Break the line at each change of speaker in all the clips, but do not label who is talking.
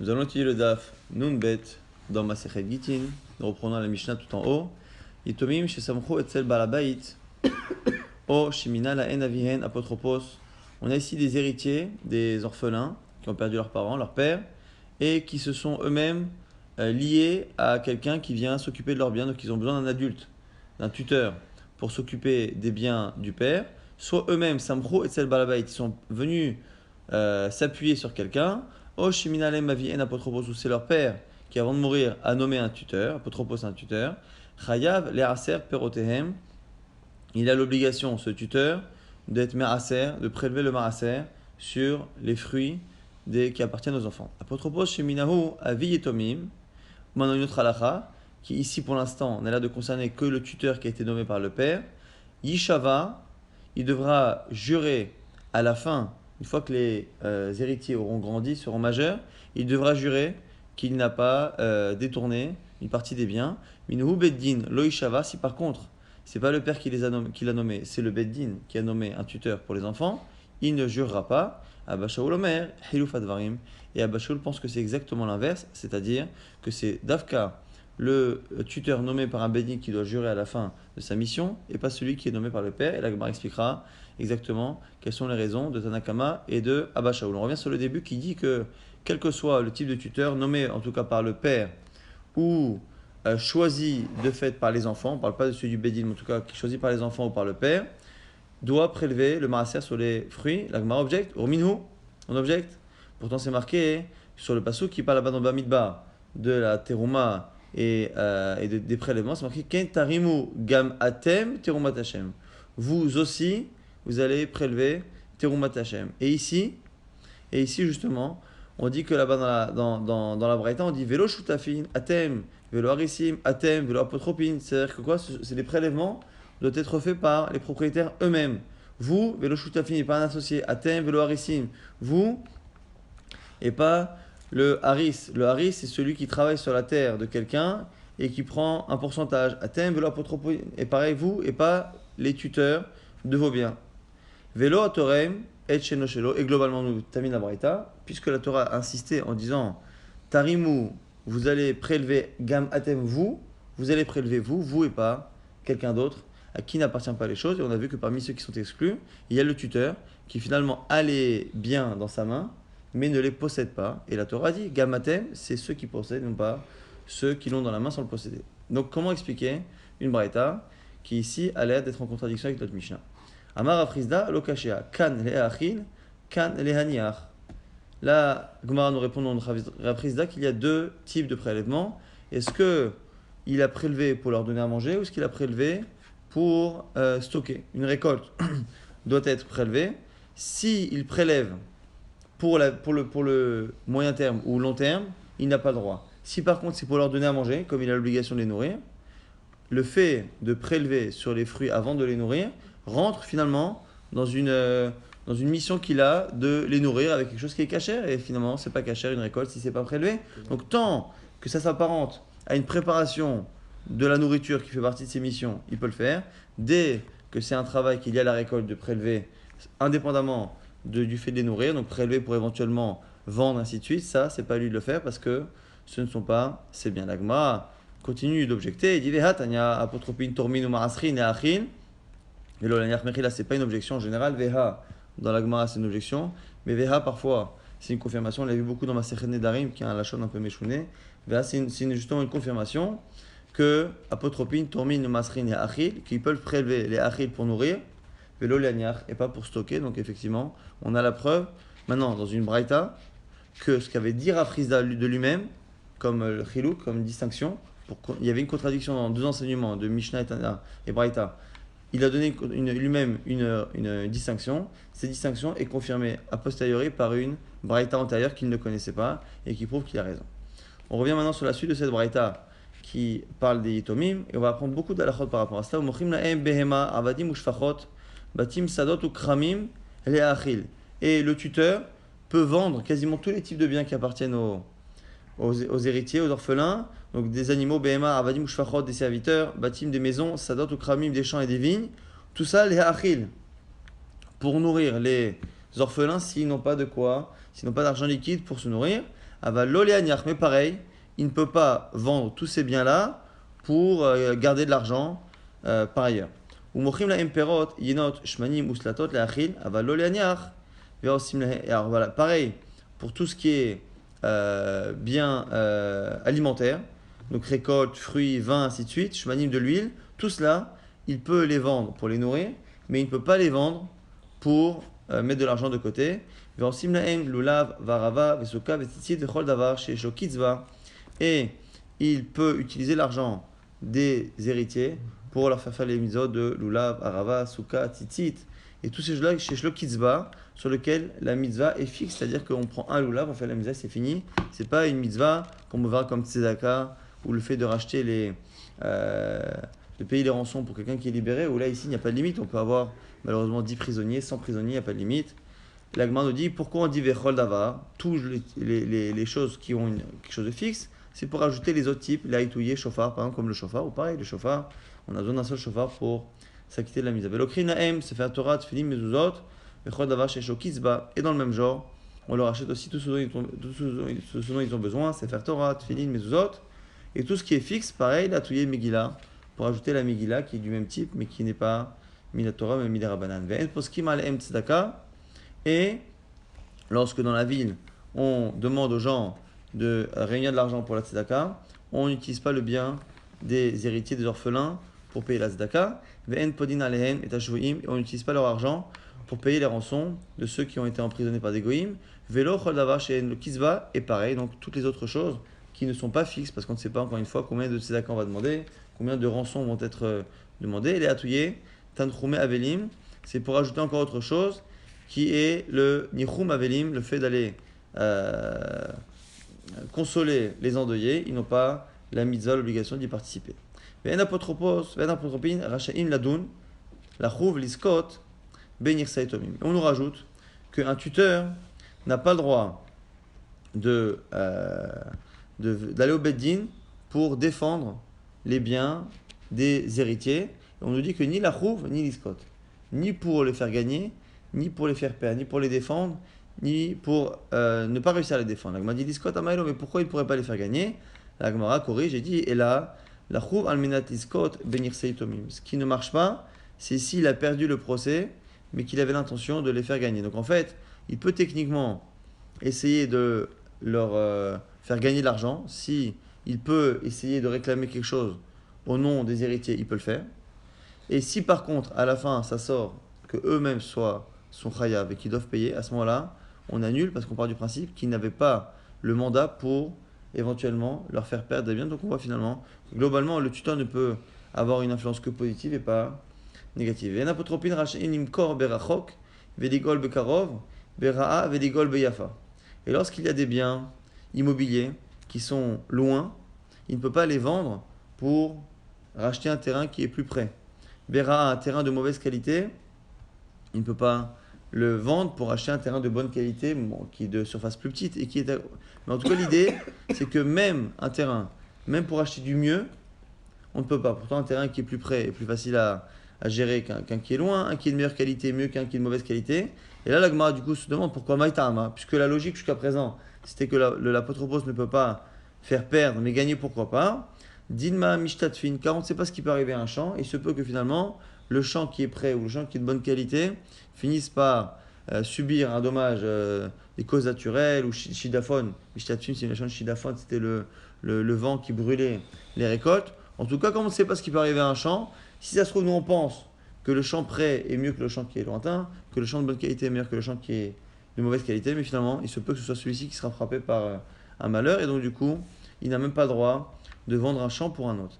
Nous allons étudier le Daf Nunbet dans Masechet Gitin. Nous reprenons la Mishnah tout en haut. Yitomim shesamchu etzel balabait o shemina lahen avihen apotropos. On a ici des héritiers, des orphelins qui ont perdu leurs parents, leur père, et qui se sont eux-mêmes liés à quelqu'un qui vient s'occuper de leurs biens. Donc ils ont besoin d'un adulte, d'un tuteur pour s'occuper des biens du père. Soit eux-mêmes samchu etzel balabait, ils sont venus s'appuyer sur quelqu'un. O shiminalem avien apotropos, ou c'est leur père qui avant de mourir a nommé un tuteur, apotropos un tuteur. Chayav le'aser perotehem, il a l'obligation, ce tuteur, d'être meraser, de prélever le meraser sur les fruits qui appartiennent aux enfants. Apotropos sheminahu avi yetomim, maintenant une autre halakha, qui ici pour l'instant n'est là de concerner que le tuteur qui a été nommé par le père. Yishava, il devra jurer à la fin. Une fois que les héritiers auront grandi, seront majeurs, il devra jurer qu'il n'a pas détourné une partie des biens. Minhu beddin loishava, si par contre, c'est pas le père qui l'a nommé, c'est le beddin qui a nommé un tuteur pour les enfants, il ne jurera pas. Abba Shaul Omer, hiluf advarim. Et Abba Shaul pense que c'est exactement l'inverse, c'est-à-dire que c'est Davka, le tuteur nommé par un beddin qui doit jurer à la fin de sa mission, et pas celui qui est nommé par le père. Et la Gemara expliquera exactement quelles sont les raisons de Tanakama et de Abba Shaul. On revient sur le début qui dit que quel que soit le type de tuteur, nommé en tout cas par le père ou choisi de fait par les enfants, on ne parle pas de celui du Bédine, mais en tout cas qui est choisi par les enfants ou par le père, doit prélever le marasser sur les fruits. La Gemara objecte, au minhu, on objecte. Pourtant c'est marqué sur le passou qui parle là-bas dans Bamidbar de la terouma et des prélèvements, c'est marqué Ken tarimu gam atem terumat Hashem. Vous aussi, vous allez prélever terumat Hashem. Et ici justement, on dit que là-bas dans la Braïta, on dit Velo shutafin, atem, velo harissim, atem, velo apotropin. C'est-à-dire que quoi? C'est des prélèvements qui doivent être faits par les propriétaires eux-mêmes. Vous, velo shutafin, et pas un associé. Atem, velo harissim. Vous, et pas le haris. Le haris, c'est celui qui travaille sur la terre de quelqu'un et qui prend un pourcentage. Atem, velo apotropin. Et pareil, vous, et pas les tuteurs de vos biens. Velo atorem, et globalement nous termine la Braïta, puisque la Torah a insisté en disant Tarimu, vous allez prélever Gam Atem, vous allez prélever vous et pas quelqu'un d'autre à qui n'appartient pas les choses. Et on a vu que parmi ceux qui sont exclus, il y a le tuteur qui finalement a les biens dans sa main, mais ne les possède pas. Et la Torah dit Gam Atem, c'est ceux qui possèdent, non pas ceux qui l'ont dans la main sans le posséder. Donc comment expliquer une Braïta qui ici a l'air d'être en contradiction avec notre Mishnah? Amar Afrizda, Lokashia, Kan le'achil, Kan le'haniach. Là, Gemara nous répond dans Afrizda qu'il y a deux types de prélèvements. Est-ce qu'il a prélevé pour leur donner à manger ou est-ce qu'il a prélevé pour stocker? Une récolte doit être prélevée. S'il prélève pour le moyen terme ou long terme, il n'a pas le droit. Si par contre c'est pour leur donner à manger, comme il a l'obligation de les nourrir, le fait de prélever sur les fruits avant de les nourrir rentre finalement dans une mission qu'il a de les nourrir avec quelque chose qui est cachère, et finalement c'est pas cachère une récolte si c'est pas prélevé. Donc tant que ça s'apparente à une préparation de la nourriture qui fait partie de ses missions, il peut le faire. Dès que c'est un travail qu'il y a à la récolte de prélever indépendamment du fait de les nourrir, donc prélever pour éventuellement vendre ainsi de suite, ça c'est pas à lui de le faire parce que ce ne sont pas ses biens. L'agma continue d'objecter, il dit Veha tanya apotropin tormin ou marasrin et achin. Mais là, c'est pas une objection en général. Veha, dans la Gemara, c'est une objection. Mais Veha, parfois, c'est une confirmation. On l'a vu beaucoup dans ma Masechet Nedarim, qui a un lachon un peu méchouné. Veha, c'est justement une confirmation que apotropine, tormine, masrin et achil, qu'ils peuvent prélever les achil pour nourrir, velo l'aniach, et pas pour stocker. Donc, effectivement, on a la preuve, maintenant, dans une braïta, que ce qu'avait dit Rafrizda de lui-même, comme le chiluk, comme distinction, il y avait une contradiction dans deux enseignements de Mishnah et Braïta. Il a donné lui-même une distinction. Cette distinction est confirmée a posteriori par une braïta antérieure qu'il ne connaissait pas et qui prouve qu'il a raison. On revient maintenant sur la suite de cette braïta qui parle des yitomim et on va apprendre beaucoup d'halachot par rapport à cela. Et le tuteur peut vendre quasiment tous les types de biens qui appartiennent aux héritiers, aux orphelins, donc des animaux, behema, avadim, shfachot, des serviteurs, batim, des maisons, sadot ou kramim, des champs et des vignes, tout ça, les achil, pour nourrir les orphelins s'ils n'ont pas de quoi, s'ils n'ont pas d'argent liquide pour se nourrir. Avalolianiach, mais pareil, il ne peut pas vendre tous ces biens-là pour garder de l'argent par ailleurs. Umochim la emperot, yenot, shmanim, uslatot, la achil, avalolianiach, alors voilà, pareil, pour tout ce qui est biens alimentaires, donc récoltes, fruits, vins, ainsi de suite, shmanim de l'huile, tout cela, il peut les vendre pour les nourrir, mais il ne peut pas les vendre pour mettre de l'argent de côté. Et il peut utiliser l'argent des héritiers pour leur faire les mitzvot de lulav, arava, souka, tzitzit, et tous ces choses-là chez Shlokitzba, sur lequel la mitzvah est fixe, c'est-à-dire qu'on prend un lulav, on fait la mitzvah, c'est fini. C'est pas une mitzvah qu'on me verra comme tzedaka, ou le fait de racheter de payer les rançons pour quelqu'un qui est libéré, où là, ici, il n'y a pas de limite. On peut avoir malheureusement 10 prisonniers, 100 prisonniers, il n'y a pas de limite. La Gemara nous dit pourquoi on dit Vechol Davar, toutes les choses qui ont quelque chose de fixe, c'est pour ajouter les autres types, l'aïtouye, chauffard, par exemple, comme le chauffard, ou pareil, le chauffard, on a besoin d'un seul chauffard pour s'acquitter de la mise. Velokrin Naem, c'est faire Torah, Tfilim, Mezuzot, Vechol Davar, Shesho Kitzba, et dans le même genre, on leur achète aussi tout ce dont ils ont besoin, c'est faire Torah, Tfilim, Mezuzot, et tout ce qui est fixe, pareil, l'aïtouye, Megillah, pour ajouter la Megillah qui est du même type, mais qui n'est pas Mina Torah, mais Mina Rabbanan. Ve'en poskim alem tzedaka. Et lorsque dans la ville, on demande aux gens de réunir de l'argent pour la tzedaka, on n'utilise pas le bien des héritiers, des orphelins, pour payer la tzedaka. Ve'en podin alehem et tashvuim, et on n'utilise pas leur argent pour payer les rançons de ceux qui ont été emprisonnés par des goïms. Ve'lo chol davar she'en le kizba, et pareil, donc toutes les autres choses qui ne sont pas fixes, parce qu'on ne sait pas encore une fois combien de tzedaka on va demander, combien de rançons vont être demandées. Les atouye, tanchoume avelim, c'est pour ajouter encore autre chose, qui est le nichum avelim, le fait d'aller consoler les endeuillés. Ils n'ont pas la mitzvah, l'obligation d'y participer. Ve'en apotropos, ve'en apotropin, racha'im ladun, la chouv liskot, benir saïtomim. On nous rajoute qu'un tuteur n'a pas le droit d'aller au beddin pour défendre les biens des héritiers. Et on nous dit que ni la chouv, ni liskot, ni pour les faire gagner, ni pour les faire perdre, ni pour les défendre, ni pour ne pas réussir à les défendre. La Gemara dit liskot amailo, mais pourquoi il ne pourrait pas les faire gagner? La Gemara corrige et dit et là, la chouv almenat liskot benir seitomim. Ce qui ne marche pas, c'est s'il a perdu le procès, mais qu'il avait l'intention de les faire gagner. Donc en fait, il peut techniquement essayer de leur faire gagner de l'argent. Si il peut essayer de réclamer quelque chose au nom des héritiers, il peut le faire. Et si par contre, à la fin, ça sort que eux-mêmes sont chayav et qu'ils doivent payer, à ce moment-là, on annule parce qu'on part du principe qu'ils n'avaient pas le mandat pour éventuellement leur faire perdre des biens. Donc on voit finalement, globalement, le tuteur ne peut avoir une influence que positive et pas négative. Et lorsqu'il y a des biens immobiliers qui sont loin, il ne peut pas les vendre pour racheter un terrain qui est plus près. Bera, un terrain de mauvaise qualité, il ne peut pas le vendre pour acheter un terrain de bonne qualité, qui est de surface plus petite. Mais en tout cas, l'idée, c'est que même un terrain, même pour acheter du mieux, on ne peut pas. Pourtant, un terrain qui est plus près est plus facile à gérer qu'un qui est loin, un qui est de meilleure qualité mieux qu'un qui est de mauvaise qualité. Et là, la Gemara, du coup, se demande pourquoi Maïtama, puisque la logique jusqu'à présent, c'était que l'apotropos ne peut pas faire perdre, mais gagner, pourquoi pas. Dinma mishtatfin, car on ne sait pas ce qui peut arriver à un champ. Il se peut que finalement, le champ qui est prêt ou le champ qui est de bonne qualité finisse par subir un dommage des causes naturelles ou shidaphone. Mishtatfin, c'est une légende de shidaphone, c'était le vent qui brûlait les récoltes. En tout cas, comme on ne sait pas ce qui peut arriver à un champ, si ça se trouve, nous on pense que le champ prêt est mieux que le champ qui est lointain, que le champ de bonne qualité est meilleur que le champ qui est de mauvaise qualité, mais finalement, il se peut que ce soit celui-ci qui sera frappé par un malheur, et donc du coup, il n'a même pas le droit de vendre un champ pour un autre.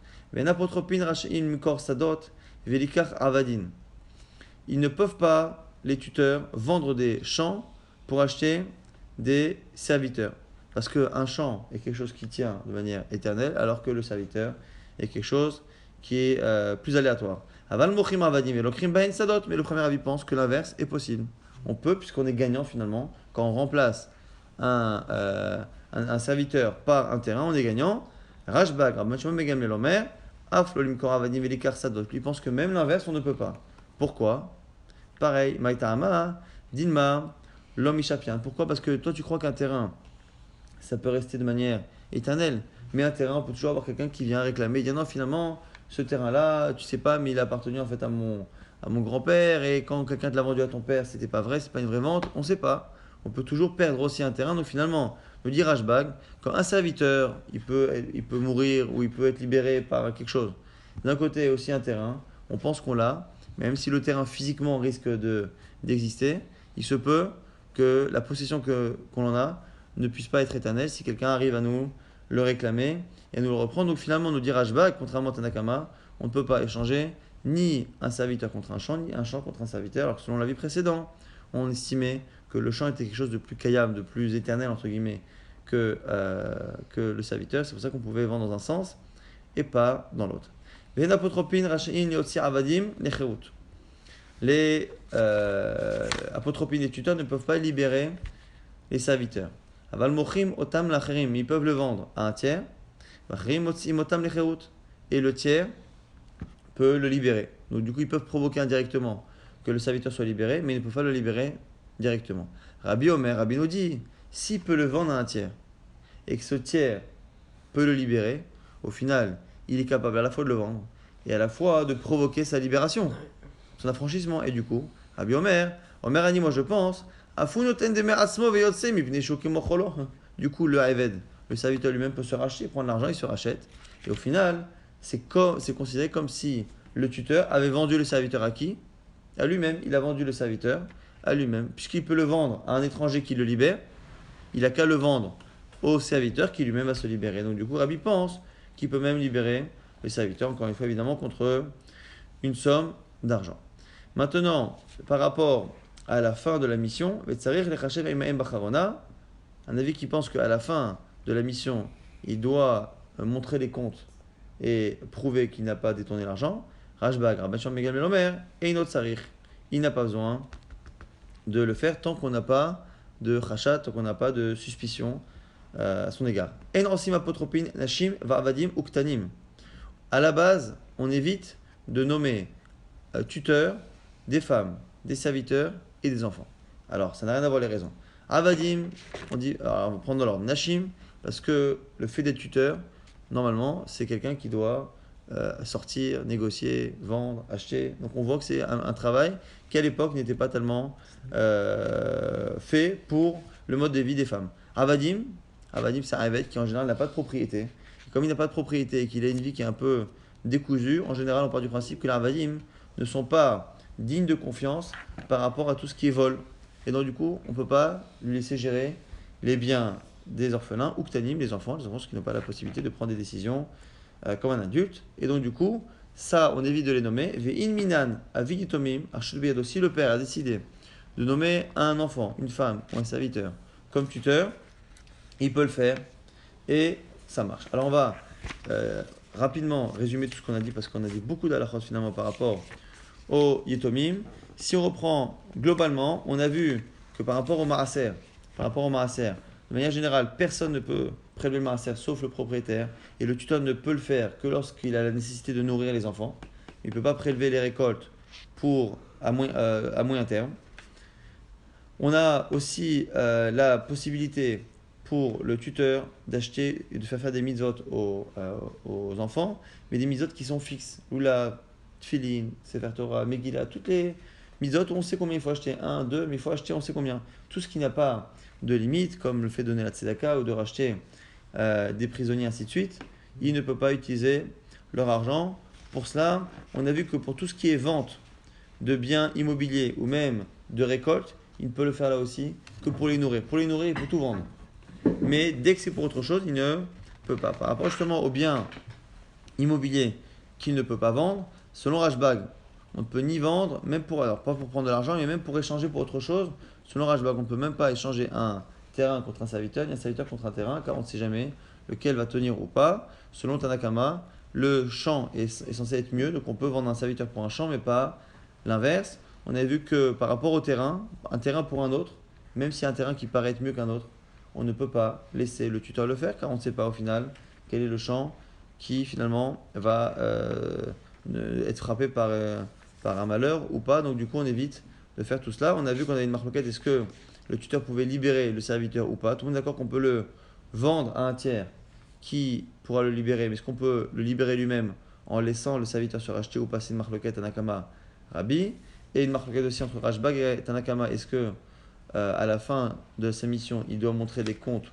Ils ne peuvent pas, les tuteurs, vendre des champs pour acheter des serviteurs. Parce qu'un champ est quelque chose qui tient de manière éternelle, alors que le serviteur est quelque chose qui est plus aléatoire. Mais le premier avis pense que l'inverse est possible. On peut, puisqu'on est gagnant finalement, quand on remplace un serviteur par un terrain, on est gagnant. Rashbag, il pense que même l'inverse, on ne peut pas. Pourquoi? Pareil, Maïtama, Dinma, l'homme Ishapian. Pourquoi? Parce que toi, tu crois qu'un terrain ça peut rester de manière éternelle. Mais un terrain, on peut toujours avoir quelqu'un qui vient réclamer, il dit non, finalement, ce terrain-là, tu sais pas, mais il a appartenu en fait à mon grand-père, et quand quelqu'un te l'a vendu à ton père, c'était pas vrai, c'est pas une vraie vente, on sait pas. On peut toujours perdre aussi un terrain, donc finalement, nous dit Rashbag, quand un serviteur, il peut mourir ou il peut être libéré par quelque chose, d'un côté aussi un terrain, on pense qu'on l'a, même si le terrain physiquement risque d'exister, il se peut que la possession qu'on en a ne puisse pas être éternelle si quelqu'un arrive à nous le réclamer et à nous le reprendre. Donc finalement, nous dit Rashbag, contrairement à Tanakama, on ne peut pas échanger ni un serviteur contre un champ, ni un champ contre un serviteur, alors que selon l'avis précédent, on estimait que le champ était quelque chose de plus kayam, de plus éternel, entre guillemets, que le serviteur. C'est pour ça qu'on pouvait vendre dans un sens et pas dans l'autre. Les apotropines, les tuteurs ne peuvent pas libérer les serviteurs. Aval mochim otam lacherim, ils peuvent le vendre à un tiers. Vachrim motzim otam lecherut, et le tiers peut le libérer. Donc du coup, ils peuvent provoquer indirectement que le serviteur soit libéré, mais ils ne peuvent pas le libérer directement. Rabbi Omer, Rabbi nous dit, s'il peut le vendre à un tiers, et que ce tiers peut le libérer, au final, il est capable à la fois de le vendre, et à la fois de provoquer sa libération, son affranchissement. Et du coup, Rabbi Omer, Omer a dit, moi je pense, du coup, le Eved, le serviteur lui-même peut se racheter, prendre l'argent, il se rachète. Et au final, c'est considéré comme si le tuteur avait vendu le serviteur à qui? À lui-même. Il a vendu le serviteur à lui-même. Puisqu'il peut le vendre à un étranger qui le libère, il n'a qu'à le vendre au serviteur qui lui-même va se libérer. Donc du coup, Rabbi pense qu'il peut même libérer le serviteur, encore une fois évidemment, contre une somme d'argent. Maintenant, par rapport à la fin de la mission, un avis qui pense qu'à la fin de la mission, il doit montrer les comptes et prouver qu'il n'a pas détourné l'argent. Rashbag, Rabban Megal Melomer, et une autre sarich. Il n'a pas besoin de le faire tant qu'on n'a pas de rachat, tant qu'on n'a pas de suspicion à son égard. En osim apotropin nashim va'avadim uktanim. À la base, on évite de nommer tuteurs des femmes, des serviteurs et des enfants. Alors, ça n'a rien à voir les raisons. Avadim, on dit, alors on va prendre dans l'ordre. Nashim, parce que le fait d'être tuteur, normalement, c'est quelqu'un qui doit sortir, négocier, vendre, acheter. Donc on voit que c'est un travail qui à l'époque n'était pas tellement fait pour le mode de vie des femmes. Avadim, c'est un évêque qui en général n'a pas de propriété. Et comme il n'a pas de propriété et qu'il a une vie qui est un peu décousue, en général on part du principe que les avadim ne sont pas dignes de confiance par rapport à tout ce qui est vol. Et donc du coup, on ne peut pas lui laisser gérer les biens des orphelins ou ktanim, les enfants qui n'ont pas la possibilité de prendre des décisions comme un adulte. Et donc du coup, ça, on évite de les nommer. Ve'in minan avigitomim arshulbiyado. Si le père a décidé de nommer un enfant, une femme ou un serviteur comme tuteur, il peut le faire et ça marche. Alors on va rapidement résumer tout ce qu'on a dit parce qu'on a dit beaucoup d'halachot finalement par rapport au yetomim. Si on reprend globalement, on a vu que par rapport au maaser, de manière générale, personne ne peut prélever le maaser sauf le propriétaire et le tuteur ne peut le faire que lorsqu'il a la nécessité de nourrir les enfants. Il ne peut pas prélever les récoltes à moyen terme. On a aussi la possibilité pour le tuteur d'acheter et de faire des mitzvot aux enfants, mais des mitzvot qui sont fixes. Oula, Tfilin, Sefer Torah, Megillah, toutes les mitzvot où on sait combien il faut acheter. 1, 2, mais il faut acheter on sait combien. Tout ce qui n'a pas de limite, comme le fait de donner la tzedaka ou de racheter des prisonniers, ainsi de suite, il ne peut pas utiliser leur argent. Pour cela, on a vu que pour tout ce qui est vente de biens immobiliers ou même de récoltes, il ne peut le faire là aussi que pour les nourrir. Pour les nourrir, il peut tout vendre. Mais dès que c'est pour autre chose, il ne peut pas. Par rapport justement aux biens immobiliers qu'il ne peut pas vendre, selon Rashbag, on ne peut ni vendre, même pour, alors pas pour prendre de l'argent, mais même pour échanger pour autre chose. Selon Rashbag, on ne peut même pas échanger un terrain contre un serviteur, ni un serviteur contre un terrain, car on ne sait jamais lequel va tenir ou pas. Selon Tanakama, le champ est censé être mieux, donc on peut vendre un serviteur pour un champ, mais pas l'inverse. On a vu que par rapport au terrain, un terrain pour un autre, même si un terrain qui paraît être mieux qu'un autre, on ne peut pas laisser le tuteur le faire, car on ne sait pas au final quel est le champ qui finalement va être frappé par un malheur ou pas. Donc du coup on évite de faire tout cela. On a vu qu'on avait une marloquette, est-ce que le tuteur pouvait libérer le serviteur ou pas. Tout le monde est d'accord qu'on peut le vendre à un tiers qui pourra le libérer, mais est-ce qu'on peut le libérer lui-même en laissant le serviteur se racheter ou passer une marloquette Tanakama Rabbi, et une marloquette aussi entre Rashbag et Tanakama, est-ce que à la fin de sa mission, il doit montrer des comptes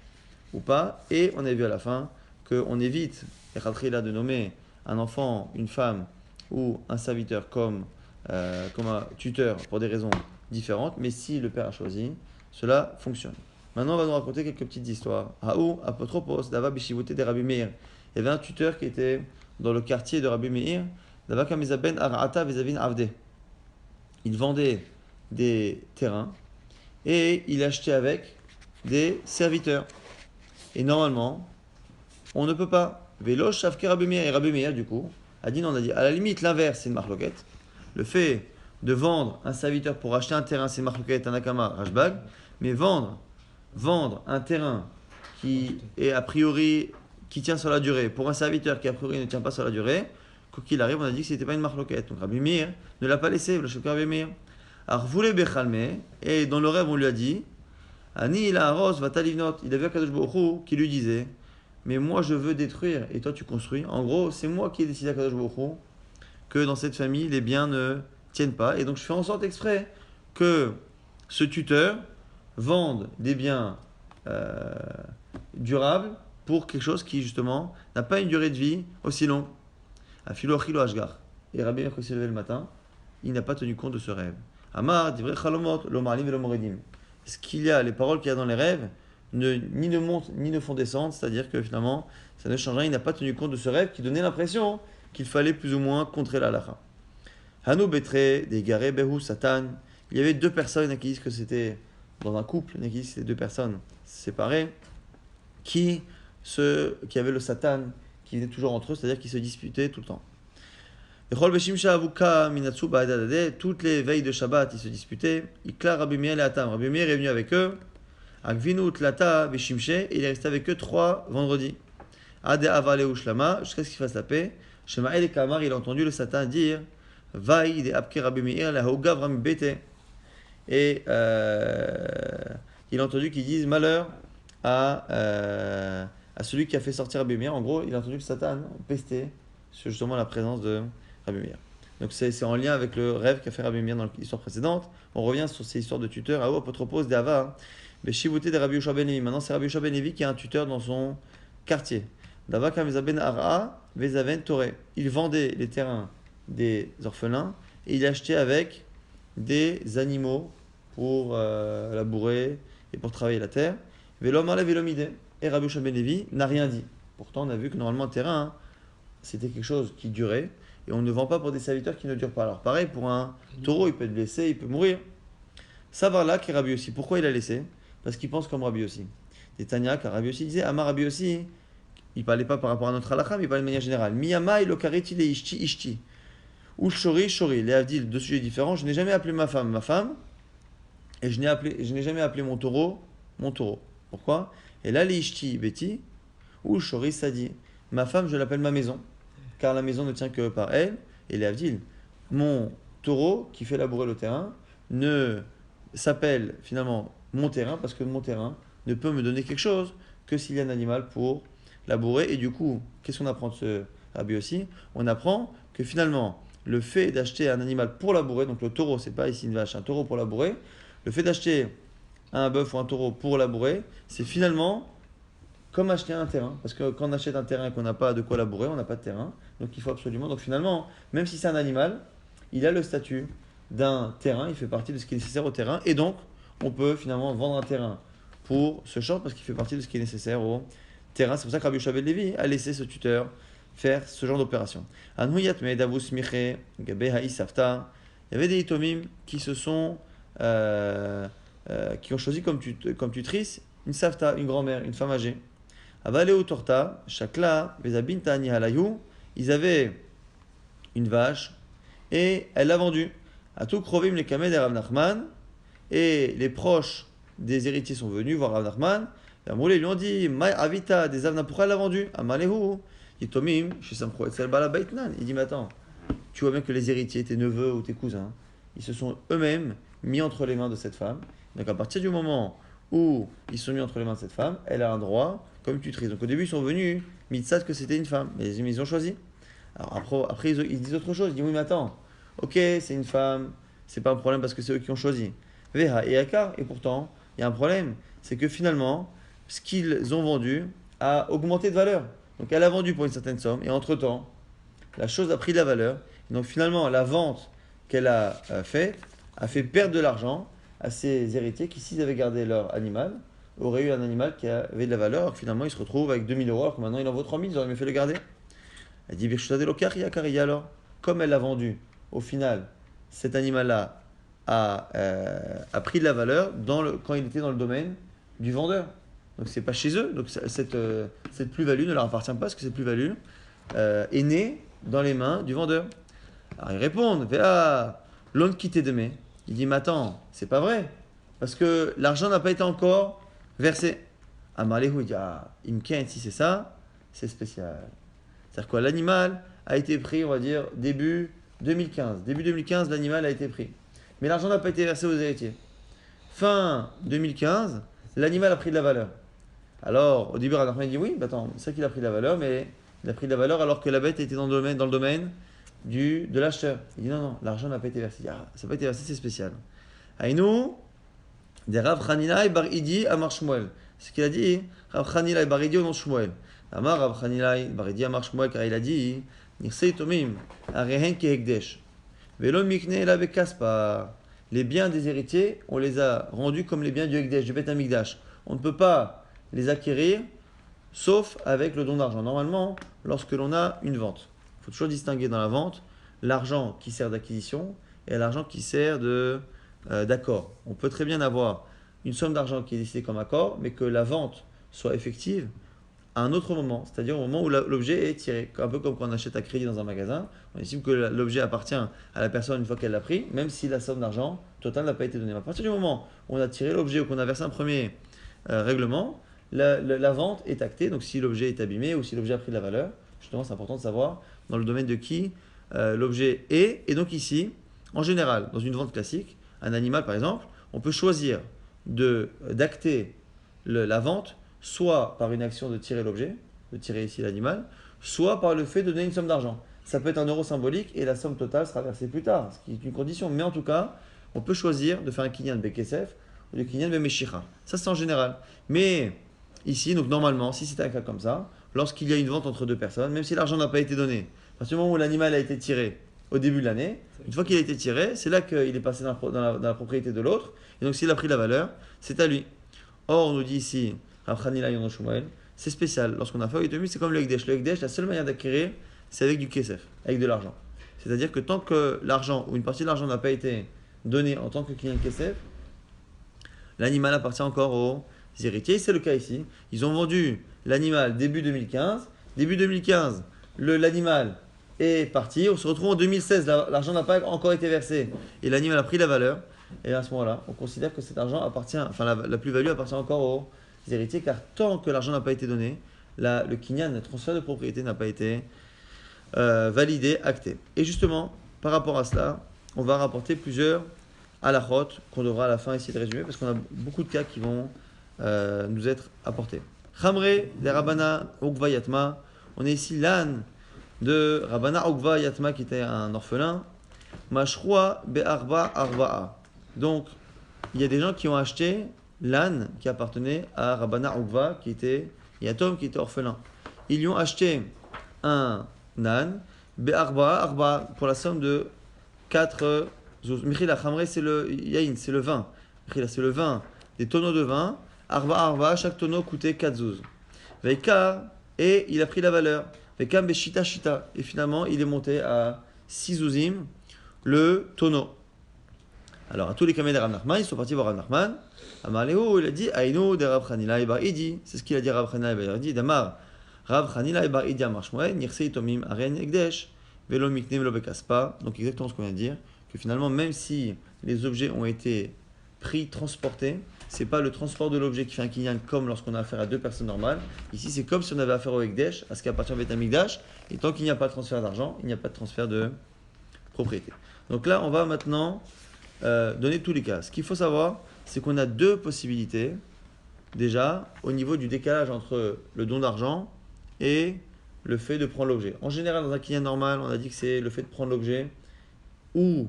ou pas, et on a vu à la fin qu'on évite, et Khatrila, de nommer un enfant, une femme ou un serviteur comme un tuteur pour des raisons différentes, mais si le père a choisi, cela fonctionne. Maintenant, on va nous raconter quelques petites histoires. Haou, apotropos, Dava Bishivoté de Rabbi Meir. Il y avait un tuteur qui était dans le quartier de Rabbi Meir, Dava Kamizaben Arata Vezavin Avde. Il vendait des terrains et il achetait avec des serviteurs. Et normalement, on ne peut pas. Vélo, Shavke Rabbi Meir. Et Rabbi Meir, du coup, a dit non, on a dit à la limite, l'inverse, c'est une marloquette. Le fait de vendre un serviteur pour acheter un terrain, c'est une marloquette, un akama, rashbag. Mais vendre un terrain qui est a priori, qui tient sur la durée, pour un serviteur qui a priori ne tient pas sur la durée, quoi qu'il arrive, on a dit que ce n'était pas une marloquette. Donc Rabbi Meir ne l'a pas laissé, le Shavke Rabbi Meir. Alors, voulez Bechalme, et dans le rêve, on lui a dit, Ani la Aros va talivnot. Il avait Kadosh Baruch Hu qui lui disait, mais moi je veux détruire et toi tu construis. En gros, c'est moi qui ai décidé à Kadosh Baruch Hu que dans cette famille les biens ne tiennent pas. Et donc je fais en sorte exprès que ce tuteur vende des biens durables pour quelque chose qui justement n'a pas une durée de vie aussi longue. A philo achilo ashgar. Et Rabbi Meir, quand il s'est levé le matin, il n'a pas tenu compte de ce rêve. Amar divrei chalomot lo ma'alim ve lo moredim. Ce qu'il y a, les paroles qu'il y a dans les rêves, ni ne montent ni ne font descendre, c'est-à-dire que finalement, ça ne change rien. Il n'a pas tenu compte de ce rêve qui donnait l'impression qu'il fallait plus ou moins contrer la halakha. Hanou betre, des garé behu satan. Il y avait deux personnes qui disent que c'était dans un couple, qui disent que c'était deux personnes séparées, qui avaient le satan, qui venaient toujours entre eux, c'est-à-dire qui se disputaient tout le temps. Toutes les veilles de Shabbat, ils se disputaient. Rabbi Meir est venu avec eux. Et il est resté avec eux 3 vendredis. Jusqu'à ce qu'il fasse la paix. Il a entendu le Satan dire et il a entendu qu'ils disent malheur à celui qui a fait sortir Rabbi Meir. En gros, il a entendu le Satan pester sur justement la présence de Rabbi Meir. Donc c'est en lien avec le rêve qu'a fait Rabbi Meir dans l'histoire précédente. On revient sur ces histoires de tuteurs. Ah, apotropos de Ava. Beshivouté de Rabbi Yoshua ben Levi. Maintenant, c'est Rabbi Yoshua ben Levi qui est un tuteur dans son quartier. Dava Kamizaben Ara Vezaven Toré. Il vendait les terrains des orphelins et il achetait avec des animaux pour labourer et pour travailler la terre. Velom Ale Velomide. Et Rabbi Yoshua ben Levi n'a rien dit. Pourtant, on a vu que normalement, le terrain, c'était quelque chose qui durait. Et on ne vend pas pour des serviteurs qui ne durent pas. Alors pareil, pour un taureau, il peut être blessé, il peut mourir. Savoir là qui est Rabbi Yossi. Pourquoi il a laissé? Parce qu'il pense comme Rabbi Yossi. Et Tanya, car Rabbi Yossi disait, Amar Rabbi Yossi, il ne parlait pas par rapport à notre halakha, mais il parlait de manière générale. Miyama il kareti le ishti ishti. Ou shori shori. Les avdil, deux sujets différents. Je n'ai jamais appelé ma femme, et je n'ai jamais appelé mon taureau. Pourquoi? Et là, les ishti beti, ou shori sadi. Ma femme, je l'appelle ma maison. Car la maison ne tient que par elle, et les avdil. Mon taureau, qui fait labourer le terrain, ne s'appelle finalement mon terrain, parce que mon terrain ne peut me donner quelque chose que s'il y a un animal pour labourer. Et du coup, qu'est-ce qu'on apprend de ce Rabbi aussi? On apprend que finalement, le fait d'acheter un animal pour labourer, donc le taureau, c'est pas ici une vache, un taureau pour labourer, le fait d'acheter un bœuf ou un taureau pour labourer, c'est finalement comme acheter un terrain. Parce que quand on achète un terrain et qu'on n'a pas de quoi labourer, on n'a pas de terrain. Donc il faut absolument. Donc finalement, même si c'est un animal, il a le statut d'un terrain, il fait partie de ce qui est nécessaire au terrain. Et donc, on peut finalement vendre un terrain pour ce champ parce qu'il fait partie de ce qui est nécessaire au terrain. C'est pour ça que Rabbi Yoshua ben Levi a laissé ce tuteur faire ce genre d'opération. Il y avait des itomim qui qui ont choisi comme tutrice une savta, une grand-mère, une femme âgée. Avaleu torta, shakla, vezabintani halayu. Ils avaient une vache et elle l'a vendue. À tout krovim les kamed et Rav Nachman. Et les proches des héritiers sont venus voir Rav Nachman. Ils lui ont dit Maï avita des avna, pourquoi elle l'a vendue? Amalehu. Yitomim, chez Samcho Etzel Bala Baitnan. Il dit mais attends, tu vois bien que les héritiers, tes neveux ou tes cousins, ils se sont eux-mêmes mis entre les mains de cette femme. Donc à partir du moment où ils sont mis entre les mains de cette femme, elle a un droit comme tutrice. Donc au début, ils sont venus, mitzad que c'était une femme, mais ils ont choisi. Alors après ils disent autre chose. Ils disent oui, mais attends, ok, c'est une femme, c'est pas un problème parce que c'est eux qui ont choisi. Veha et Akar, et pourtant, il y a un problème, c'est que finalement, ce qu'ils ont vendu a augmenté de valeur. Donc elle a vendu pour une certaine somme, et entre-temps, la chose a pris de la valeur. Et donc finalement, la vente qu'elle a faite a fait perdre de l'argent à ses héritiers qui, s'ils avaient gardé leur animal, auraient eu un animal qui avait de la valeur. Alors que finalement, ils se retrouvent avec 2000 euros, alors que maintenant il en vaut 3000, ils auraient mieux fait le garder. Elle dit alors, comme elle l'a vendu, au final, cet animal-là a pris de la valeur quand il était dans le domaine du vendeur. Donc c'est pas chez eux. Donc cette plus-value ne leur appartient pas parce que cette plus-value est née dans les mains du vendeur. Alors ils répondent, l'on quitté de mai. Il dit, mais attends, c'est pas vrai. Parce que l'argent n'a pas été encore versé. Amarlehu, il dit, Imken, si c'est ça, c'est spécial. C'est-à-dire quoi, l'animal a été pris, on va dire, début 2015. Début 2015, l'animal a été pris. Mais l'argent n'a pas été versé aux héritiers. Fin 2015, l'animal a pris de la valeur. Alors, au début, Radachman dit oui, attends, c'est vrai qu'il a pris de la valeur, mais il a pris de la valeur alors que la bête était dans le domaine de l'acheteur. Il dit non, l'argent n'a pas été versé. Il dit, ça n'a pas été versé, c'est spécial. Aïnou, des Rav Chanina et Bar Idi Amar Shmuel. C'est ce qu'il a dit, Rav Chanina et Bar Idi au nom de Shmuel. Amar Rav Chanina et Bar Idi Amar Shmuel, car il a dit, Nirsei Tomim, Arehen Kehekdesh. Velo Mikne la Bekaspa. Les biens des héritiers, on les a rendus comme les biens du Hekdesh, du Beth Amikdash. On ne peut pas les acquérir sauf avec le don d'argent. Normalement, lorsque l'on a une vente, il faut toujours distinguer dans la vente l'argent qui sert d'acquisition et l'argent qui sert d'accord. On peut très bien avoir une somme d'argent qui est décidée comme accord, mais que la vente soit effective à un autre moment, c'est-à-dire au moment où l'objet est tiré. Un peu comme quand on achète à crédit dans un magasin, on estime que l'objet appartient à la personne une fois qu'elle l'a pris, même si la somme d'argent totale n'a pas été donnée. Mais à partir du moment où on a tiré l'objet ou qu'on a versé un premier règlement, la vente est actée. Donc si l'objet est abîmé ou si l'objet a pris de la valeur, justement c'est important de savoir dans le domaine de qui l'objet est. Et donc ici, en général, dans une vente classique, un animal par exemple, on peut choisir d'acter la vente soit par une action de tirer l'objet, de tirer ici l'animal, soit par le fait de donner une somme d'argent. Ça peut être un euro symbolique et la somme totale sera versée plus tard, ce qui est une condition. Mais en tout cas, on peut choisir de faire un kinyan bekesef ou de kinyan bemeshicha. Ça c'est en général. Mais ici, donc normalement, si c'est un cas comme ça, lorsqu'il y a une vente entre deux personnes, même si l'argent n'a pas été donné, à partir du moment où l'animal a été tiré au début de l'année, une fois qu'il a été tiré, c'est là qu'il est passé dans la propriété de l'autre. Et donc s'il a pris la valeur, c'est à lui. Or, on nous dit ici, c'est spécial. Lorsqu'on a fait au c'est comme le Hekdesh. Le Hekdesh, la seule manière d'acquérir, c'est avec du kesef, avec de l'argent. C'est-à-dire que tant que l'argent ou une partie de l'argent n'a pas été donné en tant que client kesef, l'animal appartient encore aux héritiers. C'est le cas ici. Ils ont vendu l'animal début 2015. Début 2015, l'animal est parti. On se retrouve en 2016. L'argent n'a pas encore été versé. Et l'animal a pris la valeur. Et à ce moment-là, on considère que cet argent appartient, enfin la plus-value appartient encore aux héritiers, car tant que l'argent n'a pas été donné, le kinyan, le transfert de propriété n'a pas été validé, acté. Et justement, par rapport à cela, on va rapporter plusieurs halachot qu'on devra à la fin essayer de résumer, parce qu'on a beaucoup de cas qui vont nous être apportés. Chamre de Rabbana Ogva Yatma. On est ici l'âne de Rabbana Ogva Yatma, qui était un orphelin. Mashrua Be'arba Arba'a. Donc, il y a des gens qui ont acheté l'âne qui appartenait à Rabbana Ogva, qui était Yatom, qui était orphelin. Ils lui ont acheté un âne, Arba, pour la somme de 4 zouz. Michila Chamre, c'est le yain, c'est le vin. Michila, c'est le vin, des tonneaux de vin. Arba, chaque tonneau coûtait 4 zouz. Veikar, et il a pris la valeur. Veikam Beshita Shita. Et finalement, il est monté à 6 zouzim, le tonneau. Alors, à tous les camés de Rav Nachman, ils sont partis voir Rav Nachman. Amarlehu, il a dit, Aïnou de Rav Chanila et Bar Idi. C'est ce qu'il a dit Rav Chanila et Bar Idi. Damar, Rav Chanila et Bar Idi Amar Shmuel, Nirsei Tomim Aren Ekdesh, Velo Miknem Lo Bekaspa. Donc, exactement ce qu'on vient de dire, que finalement, même si les objets ont été pris, transportés, c'est pas le transport de l'objet qui fait un kinyan comme lorsqu'on a affaire à deux personnes normales. Ici, c'est comme si on avait affaire au Ekdesh, à ce qui appartient au Beth Amikdash. Et tant qu'il n'y a pas de transfert d'argent, il n'y a pas de transfert de propriété. Donc là, on va maintenant donner tous les cas. Ce qu'il faut savoir, c'est qu'on a deux possibilités déjà au niveau du décalage entre le don d'argent et le fait de prendre l'objet. En général, dans un kinyan normal, on a dit que c'est le fait de prendre l'objet ou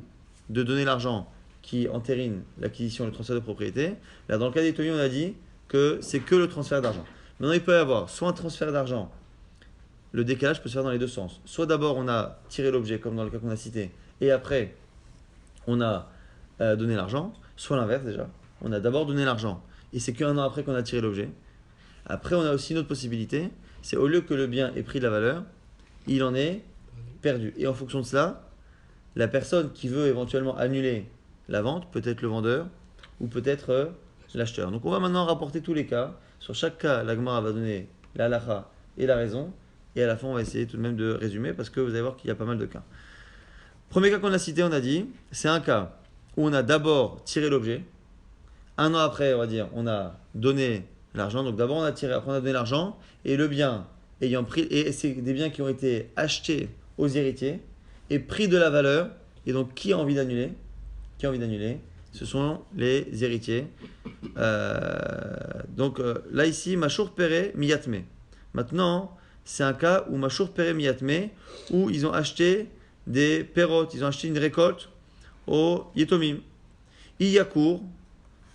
de donner l'argent qui entérine l'acquisition et le transfert de propriété. Là, dans le cas des Ytomim, on a dit que c'est que le transfert d'argent. Maintenant, il peut y avoir soit un transfert d'argent, le décalage peut se faire dans les deux sens. Soit d'abord, on a tiré l'objet, comme dans le cas qu'on a cité, et après, on a donné l'argent, soit l'inverse déjà. On a d'abord donné l'argent, et c'est qu'un an après qu'on a tiré l'objet. Après, on a aussi une autre possibilité, c'est au lieu que le bien ait pris de la valeur, il en est perdu. Et en fonction de cela, la personne qui veut éventuellement annuler la vente, peut-être le vendeur, ou peut-être l'acheteur. Donc on va maintenant rapporter tous les cas. Sur chaque cas, la Gemara va donner la halakha et la raison. Et à la fin, on va essayer tout de même de résumer parce que vous allez voir qu'il y a pas mal de cas. Premier cas qu'on a cité, on a dit, c'est un cas où on a d'abord tiré l'objet. Un an après, on va dire, on a donné l'argent. Donc d'abord, on a tiré, après on a donné l'argent. Et le bien ayant pris, et c'est des biens qui ont été achetés aux héritiers et pris de la valeur. Et donc, qui a envie d'annuler? Qui a envie d'annuler? Ce sont les héritiers. Là, ici, Machour Pere Miyatme. Maintenant, c'est un cas où Machour Pere Miyatme, où ils ont acheté des pérotes, ils ont acheté une récolte au Yetomim. Iyakour,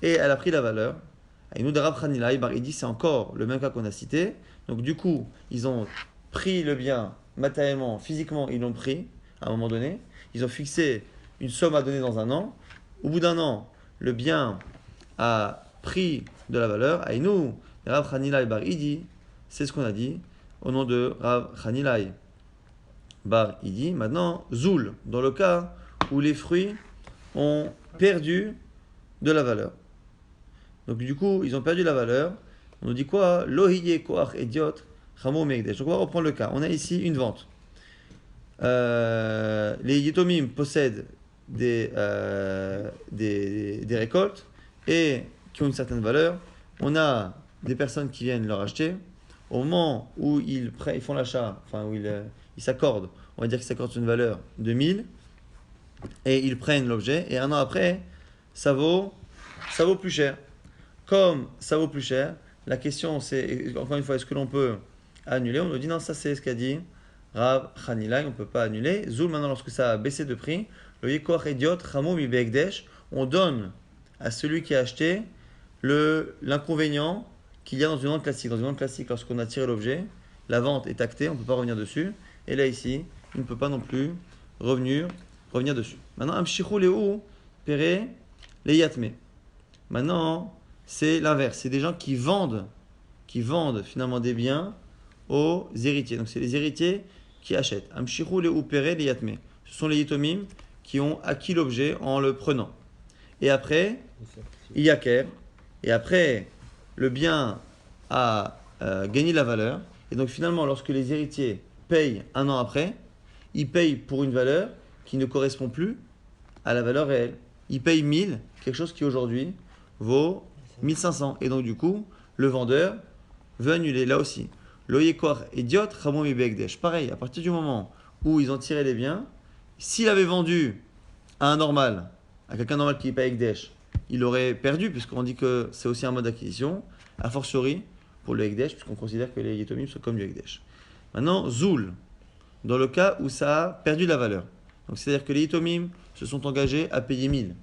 et elle a pris la valeur. Et nous, de Rav Hanilai, il dit c'est encore le même cas qu'on a cité. Donc, du coup, ils ont pris le bien matériellement, physiquement, ils l'ont pris à un moment donné. Ils ont fixé une somme à donner dans un an. Au bout d'un an, le bien a pris de la valeur. Et nous, Rav Hanilai Bar Idi, c'est ce qu'on a dit au nom de Rav Hanilai Bar Idi. Maintenant, Zoul, dans le cas où les fruits ont perdu de la valeur. Donc du coup, ils ont perdu la valeur. On nous dit quoi? Lohiye koach idiot chamo megdesh. Donc on va reprendre le cas. On a ici une vente. Les Yetomim possèdent des récoltes et qui ont une certaine valeur. On a des personnes qui viennent leur acheter. Au moment où ils font l'achat, enfin où ils s'accordent, on va dire qu'ils s'accordent sur une valeur de 1000 et ils prennent l'objet. Et un an après, ça vaut plus cher. Comme ça vaut plus cher, la question c'est, encore une fois, est-ce que l'on peut annuler? On nous dit non, ça c'est ce qu'a dit Rav Hanilai, on ne peut pas annuler. Zoul, maintenant, lorsque ça a baissé de prix, le Yekoach Idiot, Chamo Mi Beekdesh, on donne à celui qui a acheté l'inconvénient qu'il y a dans une vente classique. Dans une vente classique, lorsqu'on a tiré l'objet, la vente est actée, on ne peut pas revenir dessus. Et là, ici, il ne peut pas non plus revenir dessus. Maintenant, Amshichou Lehu, Pere, les Yatme. Maintenant, c'est l'inverse. C'est des gens qui vendent finalement des biens aux héritiers. Donc, c'est les héritiers qui achètent. Amshichou Lehu, Pere, les Yatme. Ce sont les Yetomim qui ont acquis l'objet en le prenant. Et après, Iyaker. Et après, le bien a gagné la valeur. Et donc finalement, lorsque les héritiers payent un an après, ils payent pour une valeur qui ne correspond plus à la valeur réelle. Ils payent 1000, quelque chose qui aujourd'hui vaut 1500. Et donc du coup, le vendeur veut annuler là aussi. Loyekor idiot, Ramon Begdesh. Pareil, à partir du moment où ils ont tiré les biens, s'il avait vendu à un normal, à quelqu'un normal qui paye Ekdesh, il aurait perdu, puisqu'on dit que c'est aussi un mode d'acquisition, a fortiori pour le Ekdesh, puisqu'on considère que les Yetomim sont comme du Ekdesh. Maintenant, Zoul, dans le cas où ça a perdu la valeur. Donc c'est-à-dire que les Yetomim se sont engagés à payer 1000.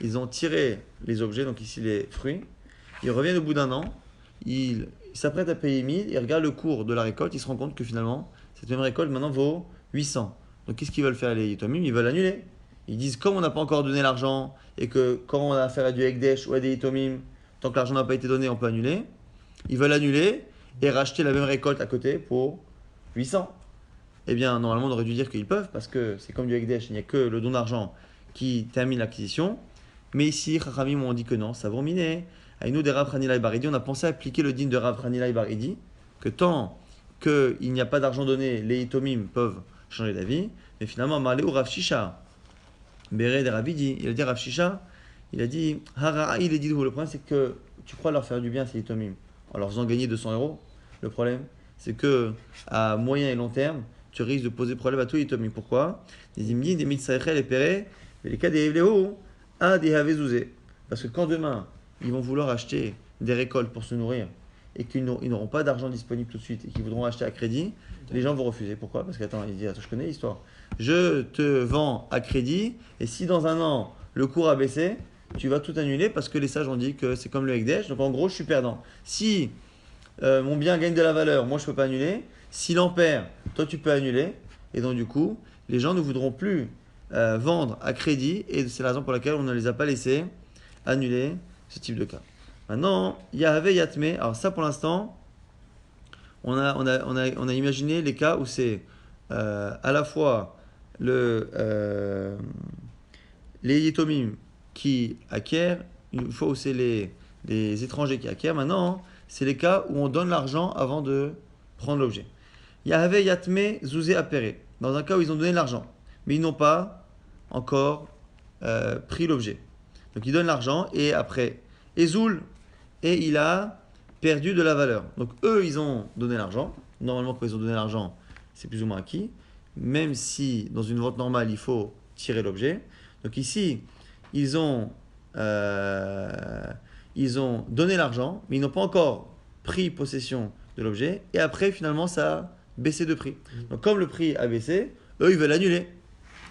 Ils ont tiré les objets, donc ici les fruits, ils reviennent au bout d'un an, ils s'apprêtent à payer 1000, ils regardent le cours de la récolte, ils se rendent compte que finalement, cette même récolte maintenant vaut 800. Donc qu'est-ce qu'ils veulent faire les Yetomim? Ils veulent annuler. Ils disent, comme on n'a pas encore donné l'argent, et que quand on a affaire à du Ekdesh ou à des Yetomim, tant que l'argent n'a pas été donné, on peut annuler. Ils veulent annuler et racheter la même récolte à côté pour 800. Eh bien, normalement, on aurait dû dire qu'ils peuvent, parce que c'est comme du Ekdesh, il n'y a que le don d'argent qui termine l'acquisition. Mais ici, Chachamim ont dit que non, ça vaut miner. Et nous, des Rav Hanilai Bar Idi, on a pensé appliquer le din de Rav Hanilai Bar Idi, que tant qu'il n'y a pas d'argent donné, les Yetomim peuvent changer d'avis. Mais finalement, Marleu Rav Shisha, Béré des Ravidi, il a dit Rav Shisha, il a dit Hara, il est dit, le problème c'est que tu crois leur faire du bien, ces Yetomim, en leur faisant gagner 200 euros. Le problème, c'est que à moyen et long terme, tu risques de poser problème à tous les Yetomim. Pourquoi? Des Imdi, des Mitzaychel et Péré, les cas des Evléo, à des Havezouzé. Parce que quand demain, ils vont vouloir acheter des récoltes pour se nourrir et qu'ils n'auront pas d'argent disponible tout de suite et qu'ils voudront acheter à crédit, les gens vont refuser. Pourquoi? Parce qu'attends, il dit, attends, je connais l'histoire. Je te vends à crédit et si dans un an, le cours a baissé, tu vas tout annuler parce que les sages ont dit que c'est comme le Hekdesh. Donc en gros, je suis perdant. Si mon bien gagne de la valeur, moi je ne peux pas annuler. S'il en perd, toi tu peux annuler. Et donc du coup, les gens ne voudront plus vendre à crédit et c'est la raison pour laquelle on ne les a pas laissés annuler ce type de cas. Maintenant, Yahvé Yatme, alors ça pour l'instant, on a imaginé les cas où c'est à la fois les Yetomim qui acquièrent, une fois où c'est les étrangers qui acquièrent. Maintenant, c'est les cas où on donne l'argent avant de prendre l'objet. Yahvé Yatme Zouzé Apéré, dans un cas où ils ont donné l'argent, mais ils n'ont pas encore pris l'objet. Donc ils donnent l'argent et après, Ezoul, et il a perdu de la valeur. Donc eux, ils ont donné l'argent. Normalement, quand ils ont donné l'argent, c'est plus ou moins acquis. Même si, dans une vente normale, il faut tirer l'objet. Donc ici, ils ont donné l'argent, mais ils n'ont pas encore pris possession de l'objet. Et après, finalement, ça a baissé de prix. Donc comme le prix a baissé, eux, ils veulent annuler.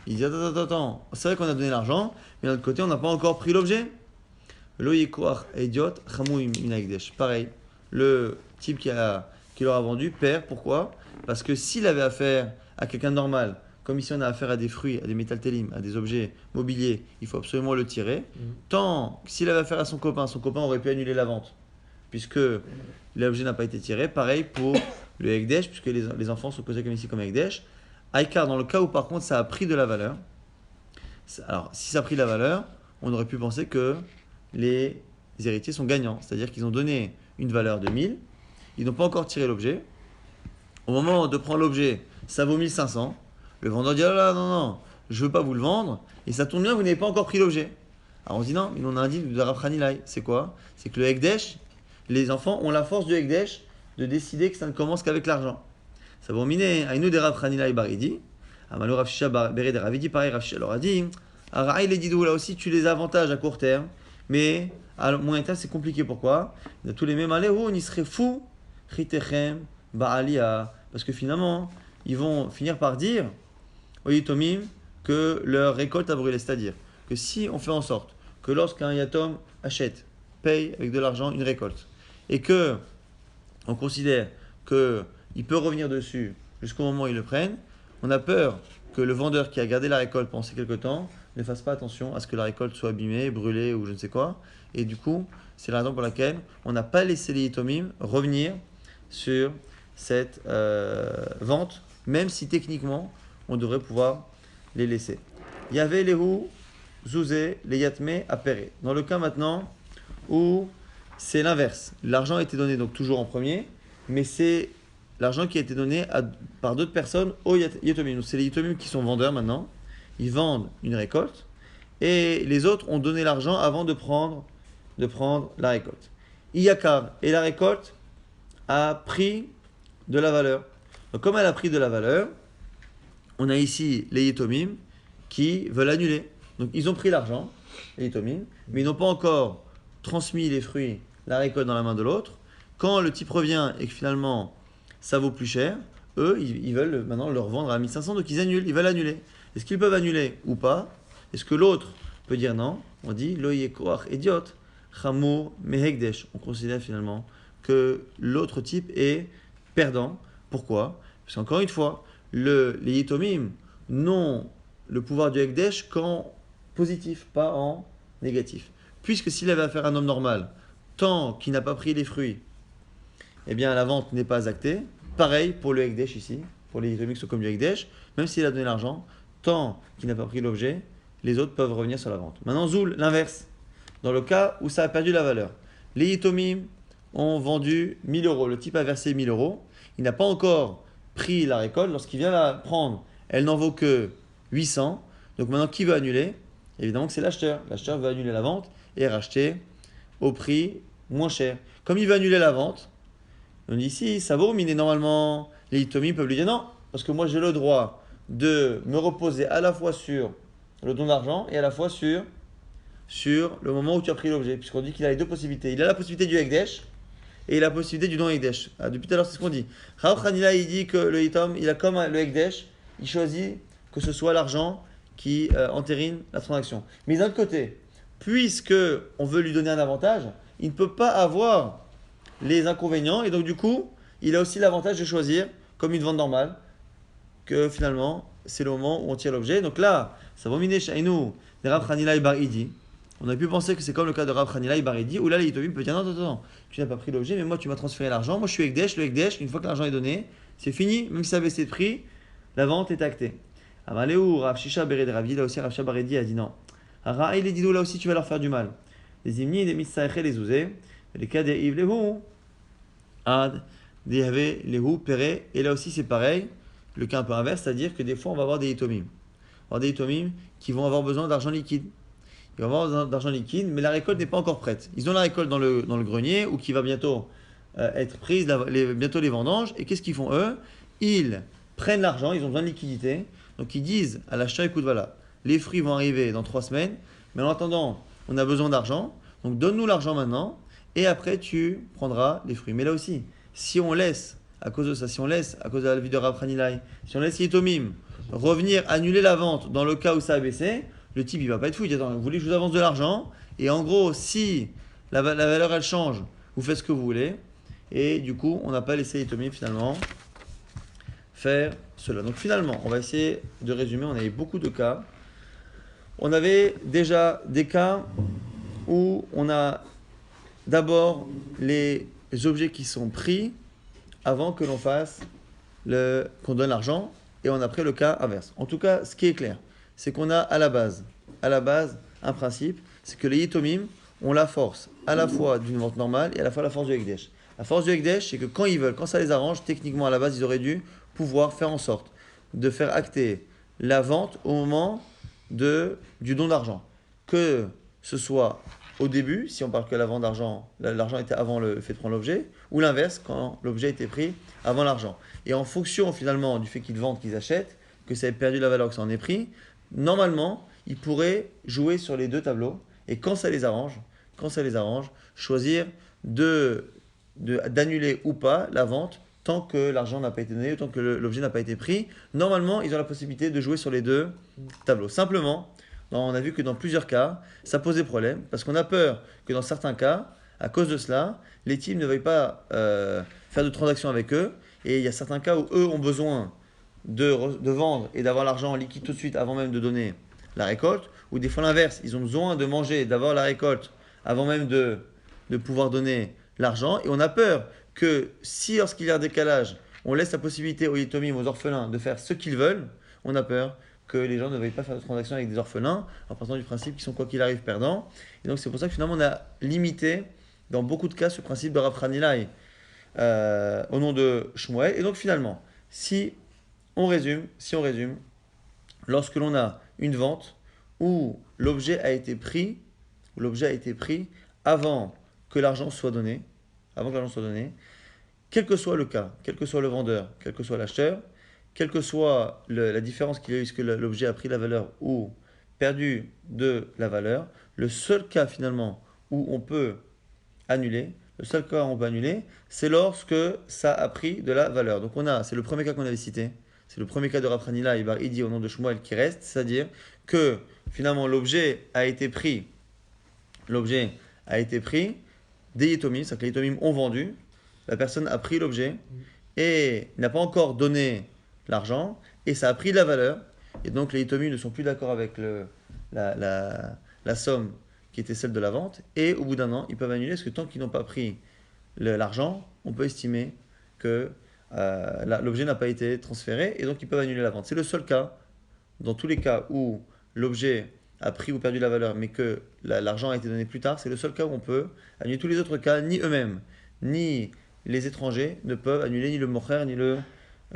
Ils disent, attends, c'est vrai qu'on a donné l'argent, mais de l'autre côté, on n'a pas encore pris l'objet. Loïkoach idiot, chamouim minagdesh. Pareil, le type qui leur a vendu perd. Pourquoi? Parce que s'il avait affaire à quelqu'un de normal, comme ici on a affaire à des fruits, à des métaltélim, à des objets mobiliers, il faut absolument le tirer. Tant s'il avait affaire à son copain aurait pu annuler la vente, puisque l'objet n'a pas été tiré. Pareil pour le Hekdesh, puisque les enfants sont causés comme ici comme Hekdesh. Aïkar, dans le cas où par contre ça a pris de la valeur, alors si ça a pris de la valeur, on aurait pu penser que les héritiers sont gagnants, c'est-à-dire qu'ils ont donné une valeur de 1000, ils n'ont pas encore tiré l'objet. Au moment de prendre l'objet, ça vaut 1500. Le vendeur dit, oh là, non, je ne veux pas vous le vendre, et ça tombe bien, vous n'avez pas encore pris l'objet. Alors on se dit, non, mais on a un deal de Rav Hanilai. C'est quoi? C'est que le Hekdesh, les enfants ont la force du Hekdesh de décider que ça ne commence qu'avec l'argent. Ça va miner à une des Rav Hanilai Baridi, à Malo Rav Shisha Bered Ravidi, pareil, Rav Shisha leur a dit, à Raï les Didou, là aussi tu les avantages à court terme, mais à moyen terme, c'est compliqué. Pourquoi? De tous les mêmes allées, on y serait fou. Chitechem, Baalia. Parce que finalement, ils vont finir par dire aux Yitomim que leur récolte a brûlé. C'est-à-dire que si on fait en sorte que lorsqu'un Yatom achète, paye avec de l'argent une récolte, et que on considère qu'il peut revenir dessus jusqu'au moment où ils le prennent, on a peur que le vendeur qui a gardé la récolte pendant ces quelques temps ne fasse pas attention à ce que la récolte soit abîmée, brûlée ou je ne sais quoi. Et du coup, c'est la raison pour laquelle on n'a pas laissé les Yitomim revenir sur cette vente, même si techniquement, on devrait pouvoir les laisser. Il y avait les Hou, Zouzé, les Yatme, Apéré. Dans le cas maintenant où c'est l'inverse. L'argent a été donné donc toujours en premier, mais c'est l'argent qui a été donné par d'autres personnes aux Yitomim. Donc c'est les Yitomim qui sont vendeurs maintenant. Ils vendent une récolte et les autres ont donné l'argent avant de prendre la récolte. Iyakar, et la récolte a pris de la valeur. Donc comme elle a pris de la valeur, on a ici les Yitomim qui veulent annuler. Donc ils ont pris l'argent, les Yitomim, mais ils n'ont pas encore transmis les fruits, la récolte dans la main de l'autre. Quand le type revient et que finalement ça vaut plus cher, eux ils veulent maintenant le revendre à 1500, donc ils annulent, ils veulent annuler. Est-ce qu'ils peuvent annuler ou pas? Est-ce que l'autre peut dire non? On dit loyekoach idiot, chamour mehekdesh. On considère finalement que l'autre type est perdant. Pourquoi? Parce qu'encore une fois, les Yitomim n'ont le pouvoir du Hekdesh qu'en positif, pas en négatif. Puisque s'il avait affaire à un homme normal, tant qu'il n'a pas pris les fruits, eh bien la vente n'est pas actée. Pareil pour le Hekdesh ici, pour les Yitomim qui sont comme du Hekdesh, même s'il a donné l'argent, tant qu'il n'a pas pris l'objet, les autres peuvent revenir sur la vente. Maintenant, Zoul, l'inverse. Dans le cas où ça a perdu la valeur, les Yitomim ont vendu 1000 euros. Le type a versé 1000 euros. Il n'a pas encore pris la récolte. Lorsqu'il vient la prendre, elle n'en vaut que 800. Donc maintenant, qui veut annuler? Évidemment que c'est l'acheteur. L'acheteur veut annuler la vente et racheter au prix moins cher. Comme il veut annuler la vente, on dit ici, ça vaut, mais normalement, les Yitomim peuvent lui dire non, parce que moi j'ai le droit de me reposer à la fois sur le don d'argent et à la fois sur sur le moment où tu as pris l'objet, puisqu'on dit qu'il a les deux possibilités. Il a la possibilité du Ekdesh et la possibilité du non-Ekdesh. Depuis tout à l'heure, c'est ce qu'on dit. Rav Hanila, il dit que le Hitom, il a comme le Ekdesh, il choisit que ce soit l'argent qui entérine la transaction. Mais d'un autre côté, puisque on veut lui donner un avantage, il ne peut pas avoir les inconvénients, et donc du coup, il a aussi l'avantage de choisir, comme une vente normale, que finalement, c'est le moment où on tire l'objet. Donc là, ça va miner chez nous, des Rav Hanila et Bar Idi. On a pu penser que c'est comme le cas de Rav Hanila et Bar Idi, où là, les Yitomim peuvent dire non, tu n'as pas pris l'objet, mais moi, tu m'as transféré l'argent. Moi, je suis Ekdesh. Le Ekdesh, une fois que l'argent est donné, c'est fini, même si ça a baissé de prix, la vente est actée. Amaléou, Rav Shisha Bered Ravi, là aussi, Rav Shisha Baredi a dit non. Raï les Didou, là aussi, tu vas leur faire du mal. Les Imni, les Mitsaïche, les Ouzé, les cas des Yves, les Hou, Ad, des Yave, les Hou, Péré, et là aussi, c'est pareil. Le cas un peu inverse, c'est-à-dire que des fois, on va avoir des Yitomim. On va avoir des Yitomim qui vont avoir besoin d'argent liquide. Ils vont avoir besoin d'argent liquide, mais la récolte n'est pas encore prête. Ils ont la récolte dans le grenier, ou qui va bientôt être prise, bientôt les vendanges. Et qu'est-ce qu'ils font eux? Ils prennent l'argent, ils ont besoin de liquidité. Donc ils disent à l'acheteur, écoute, voilà, les fruits vont arriver dans 3 semaines, mais en attendant, on a besoin d'argent. Donc donne-nous l'argent maintenant, et après tu prendras les fruits. Mais là aussi, si on laisse, à cause de ça, si on laisse, à cause de la vie de Rav Hanilai, si on laisse Yitomim revenir annuler la vente dans le cas où ça a baissé, le type il va pas être fou, il dit attends, vous voulez que je vous avance de l'argent, et en gros, si la valeur elle change, vous faites ce que vous voulez, et du coup, on n'a pas laissé Yitomim finalement faire cela. Donc finalement, on va essayer de résumer, on avait beaucoup de cas. On avait déjà des cas où on a d'abord les objets qui sont pris avant que l'on fasse qu'on donne l'argent, et on a pris le cas inverse. En tout cas, ce qui est clair, c'est qu'on a à la base, un principe, c'est que les Yitomim ont la force à la fois d'une vente normale et à la fois la force du Ekdesh. La force du Ekdesh, c'est que quand ils veulent, quand ça les arrange, techniquement à la base, ils auraient dû pouvoir faire en sorte de faire acter la vente au moment du don d'argent. Que ce soit au début, si on parle que la vente d'argent, l'argent était avant le fait de prendre l'objet, ou l'inverse, quand l'objet était pris avant l'argent. Et en fonction finalement du fait qu'ils vendent, qu'ils achètent, que ça ait perdu la valeur que ça en ait pris, normalement, ils pourraient jouer sur les deux tableaux, et quand ça les arrange, choisir d'annuler ou pas la vente tant que l'argent n'a pas été donné, tant que l'objet n'a pas été pris. Normalement, ils ont la possibilité de jouer sur les deux tableaux. Simplement, on a vu que dans plusieurs cas, ça posait problème, parce qu'on a peur que dans certains cas, à cause de cela, les teams ne veuillent pas faire de transactions avec eux, et il y a certains cas où eux ont besoin de vendre et d'avoir l'argent en liquide tout de suite avant même de donner la récolte, ou des fois l'inverse, ils ont besoin de manger, d'avoir la récolte avant même de pouvoir donner l'argent, et on a peur que si lorsqu'il y a un décalage, on laisse la possibilité aux Yitomim, aux orphelins, de faire ce qu'ils veulent, on a peur que les gens ne veuillent pas faire de transactions avec des orphelins, en partant du principe qu'ils sont quoi qu'il arrive perdants. Et donc c'est pour ça que finalement on a limité, dans beaucoup de cas, ce principe de Rav Hanilai au nom de Shmuel. Et donc finalement, si on résume, lorsque l'on a une vente où l'objet a été pris avant que l'argent soit donné, quel que soit le cas, quel que soit le vendeur, quel que soit l'acheteur, quelle que soit la différence qu'il y a eu, est-ce que l'objet a pris la valeur ou perdu de la valeur, le seul cas finalement où on peut annuler, c'est lorsque ça a pris de la valeur. Donc c'est le premier cas qu'on avait cité, c'est le premier cas de Rav Hanila et Bar Idi au nom de Shmuel qui reste, c'est-à-dire que finalement l'objet a été pris des Yitomim, c'est-à-dire que les Yitomim ont vendu, la personne a pris l'objet et n'a pas encore donné l'argent, et ça a pris de la valeur, et donc les Yitomim ne sont plus d'accord avec la somme qui était celle de la vente, et au bout d'un an, ils peuvent annuler, parce que tant qu'ils n'ont pas pris l'argent, on peut estimer que l'objet n'a pas été transféré, et donc ils peuvent annuler la vente. C'est le seul cas, dans tous les cas où l'objet a pris ou perdu la valeur, mais que l'argent a été donné plus tard, c'est le seul cas où on peut annuler. Tous les autres cas, ni eux-mêmes, ni les étrangers ne peuvent annuler ni le mocher, ni le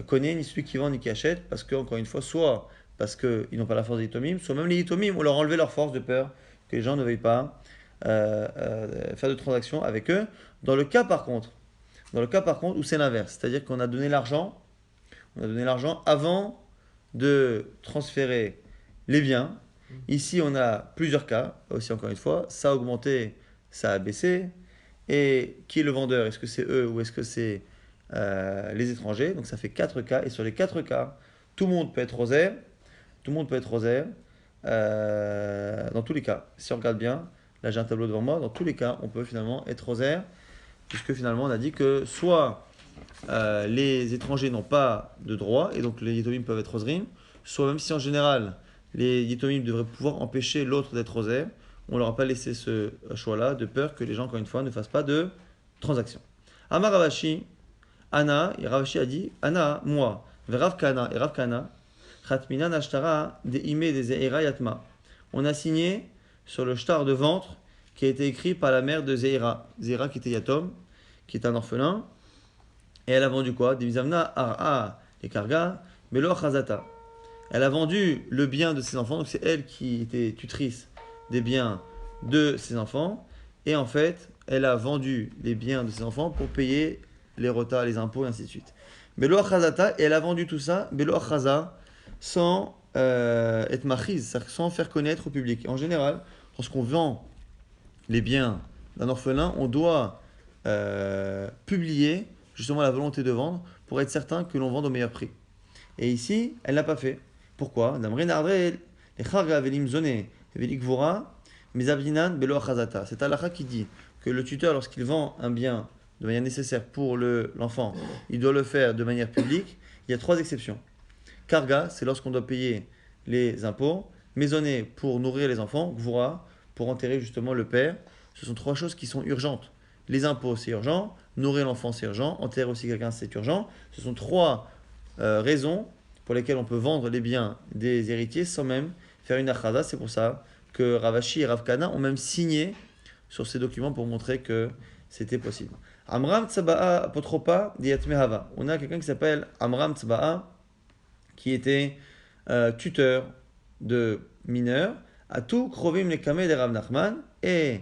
koné, ni celui qui vend, ni qui achète, parce que, encore une fois, soit parce qu'ils n'ont pas la force des Yitomim, soit même les Yitomim, on leur a enlevé leur force de peur que les gens ne veuillent pas faire de transactions avec eux. Dans le cas par contre où c'est l'inverse, c'est-à-dire qu'on a donné l'argent avant de transférer les biens, Ici, on a plusieurs cas, aussi encore une fois. Ça a augmenté, ça a baissé. Et qui est le vendeur? Est-ce que c'est eux ou est-ce que c'est les étrangers? Donc ça fait 4 cas. Et sur les 4 cas, tout le monde peut être rosaire. Tout le monde peut être rosaire. Dans tous les cas. Si on regarde bien, là j'ai un tableau devant moi. Dans tous les cas, on peut finalement être rosaire. Puisque finalement, on a dit que soit les étrangers n'ont pas de droit, et donc les Yitomim peuvent être roserim, soit même si en général, les Yitomim devraient pouvoir empêcher l'autre d'être rosaire, on ne leur a pas laissé ce choix-là, de peur que les gens, encore une fois, ne fassent pas de transaction. Amar Ravashi, Anna, et Ravashi a dit, Anna, moi, Verav Kana, et Rav Kana, Chatmina Nashtara, de Ime des Zeira Yatma. On a signé sur le shtar de ventre qui a été écrit par la mère de Zeira. Zeira qui était Yatom, qui est un orphelin. Et elle a vendu quoi? Des mizamna ar'a, les karga, melo chazata. Elle a vendu le bien de ses enfants, donc c'est elle qui était tutrice des biens de ses enfants. Et en fait, elle a vendu les biens de ses enfants pour payer les retards, les impôts, et ainsi de suite. Melo chazata, et elle a vendu tout ça, melo chaza, sans être machiz, c'est-à-dire sans faire connaître au public. En général, lorsqu'on vend les biens d'un orphelin, on doit publier justement la volonté de vendre pour être certain que l'on vende au meilleur prix. Et ici, elle n'a pas fait. Pourquoi? C'est Halakha qui dit que le tuteur, lorsqu'il vend un bien de manière nécessaire pour l'enfant, il doit le faire de manière publique. Il y a 3 exceptions. Karga, c'est lorsqu'on doit payer les impôts. Maisonné, pour nourrir les enfants. Gvura, pour enterrer justement le père. Ce sont 3 choses qui sont urgentes. Les impôts, c'est urgent. Nourrir l'enfant, c'est urgent. Enterrer aussi quelqu'un, c'est urgent. Ce sont 3 raisons pour lesquelles on peut vendre les biens des héritiers sans même faire une achaza. C'est pour ça que Ravashi et Rav Kana ont même signé sur ces documents pour montrer que c'était possible. Amram Tsaba'a Apotropa Diatmehava. On a quelqu'un qui s'appelle Amram Tsaba'a qui était tuteur de mineurs. À tout Krovim les Kameh de Rav Nachman. Et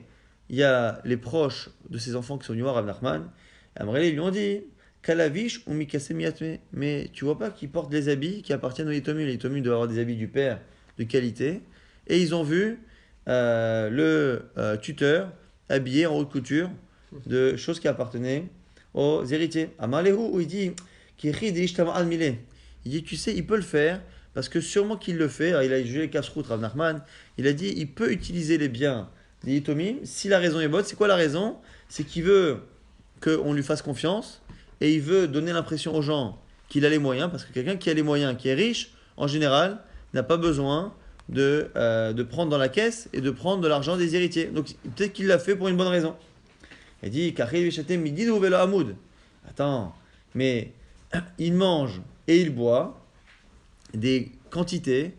il y a les proches de ses enfants qui sont venus voir Rav Nachman. Amrele, ils lui ont dit Kalavish ou Mikase Miatme. Mais tu vois pas qu'ils portent les habits qui appartiennent aux Yitomim. Les Yitomim doivent avoir des habits du père de qualité. Et ils ont vu le tuteur habillé en haute couture de choses qui appartenaient aux héritiers. Amarlehu, où il dit il dit, tu sais, il peut le faire parce que sûrement qu'il le fait. Alors, il a jugé les casse-routes, Rav Nachman. Il a dit il peut utiliser les biens des Yitomim si la raison est bonne. C'est quoi la raison? C'est qu'il veut qu'on lui fasse confiance et il veut donner l'impression aux gens qu'il a les moyens, parce que quelqu'un qui a les moyens, qui est riche, en général, n'a pas besoin de prendre dans la caisse et de prendre de l'argent des héritiers. Donc peut-être qu'il l'a fait pour une bonne raison. Il dit attends, mais il mange et il boit des quantités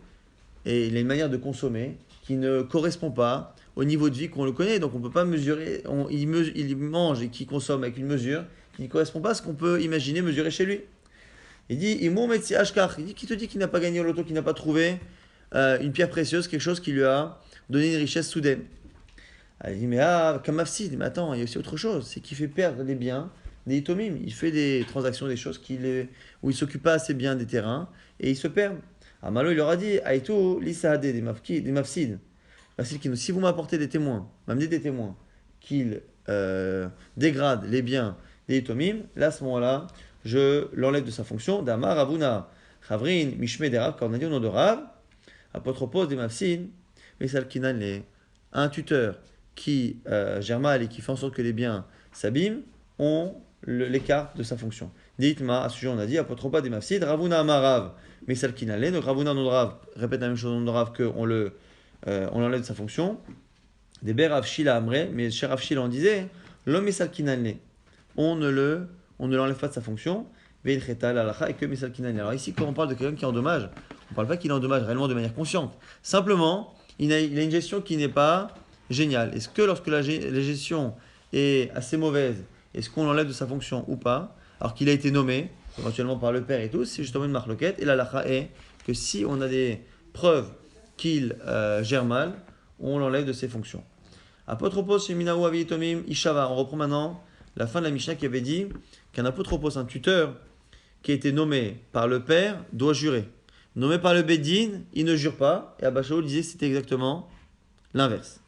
et il a une manière de consommer qui ne correspond pas au niveau de vie qu'on le connaît. Donc on ne peut pas mesurer, il mange et qui consomme avec une mesure qui ne correspond pas à ce qu'on peut imaginer mesurer chez lui. Il dit, il dit, qui te dit qu'il n'a pas gagné au loto, qu'il n'a pas trouvé une pierre précieuse, quelque chose qui lui a donné une richesse soudaine. Il dit, mais Kamafsid, mais attends, il y a aussi autre chose, c'est qu'il fait perdre les biens des Yitomim. Il fait des transactions, des choses où il ne s'occupe pas assez bien des terrains et il se perd. Malo, il leur a dit, Aïtou, Lissaade, des Mafsid. Si vous m'apportez des témoins, m'amenez des témoins, qu'il dégrade les biens des Yitomim, là, à ce moment-là, je l'enlève de sa fonction. Damar, Avuna, Chavrin, Mishme, Derav, quand on a dit au nom de Rav, apotropos des Mafsid, mais Salkinan, un tuteur qui gère mal et qui fait en sorte que les biens s'abîment, on l'écarte de sa fonction. Dites-moi, à ce sujet, on a dit, apotropa des Mafsid, Ravuna Amarav, mais Salkinan, donc Ravuna nom de Rav, répète la même chose au nom de Rav, qu'on l'enlève de sa fonction. Des Berav Shila Amre, mais chez Rav Shila, on disait, l'homme est Salkinan, on ne l'enlève pas de sa fonction, et que Misalkinan. Alors ici, quand on parle de quelqu'un qui endommage, on ne parle pas qu'il endommage réellement de manière consciente. Simplement, il a une gestion qui n'est pas géniale. Est-ce que lorsque la gestion est assez mauvaise, est-ce qu'on l'enlève de sa fonction ou pas, alors qu'il a été nommé, éventuellement par le père et tout, c'est justement une marloquette. Et la halakha est que si on a des preuves qu'il gère mal, on l'enlève de ses fonctions. Apotropos sheminahu avitomim ishava. On reprend maintenant la fin de la Mishnah qui avait dit qu'un apotropos, un tuteur qui a été nommé par le père, doit jurer. nommé par le Beddin, il ne jure pas. Et Abba Shaul disait que c'était exactement l'inverse.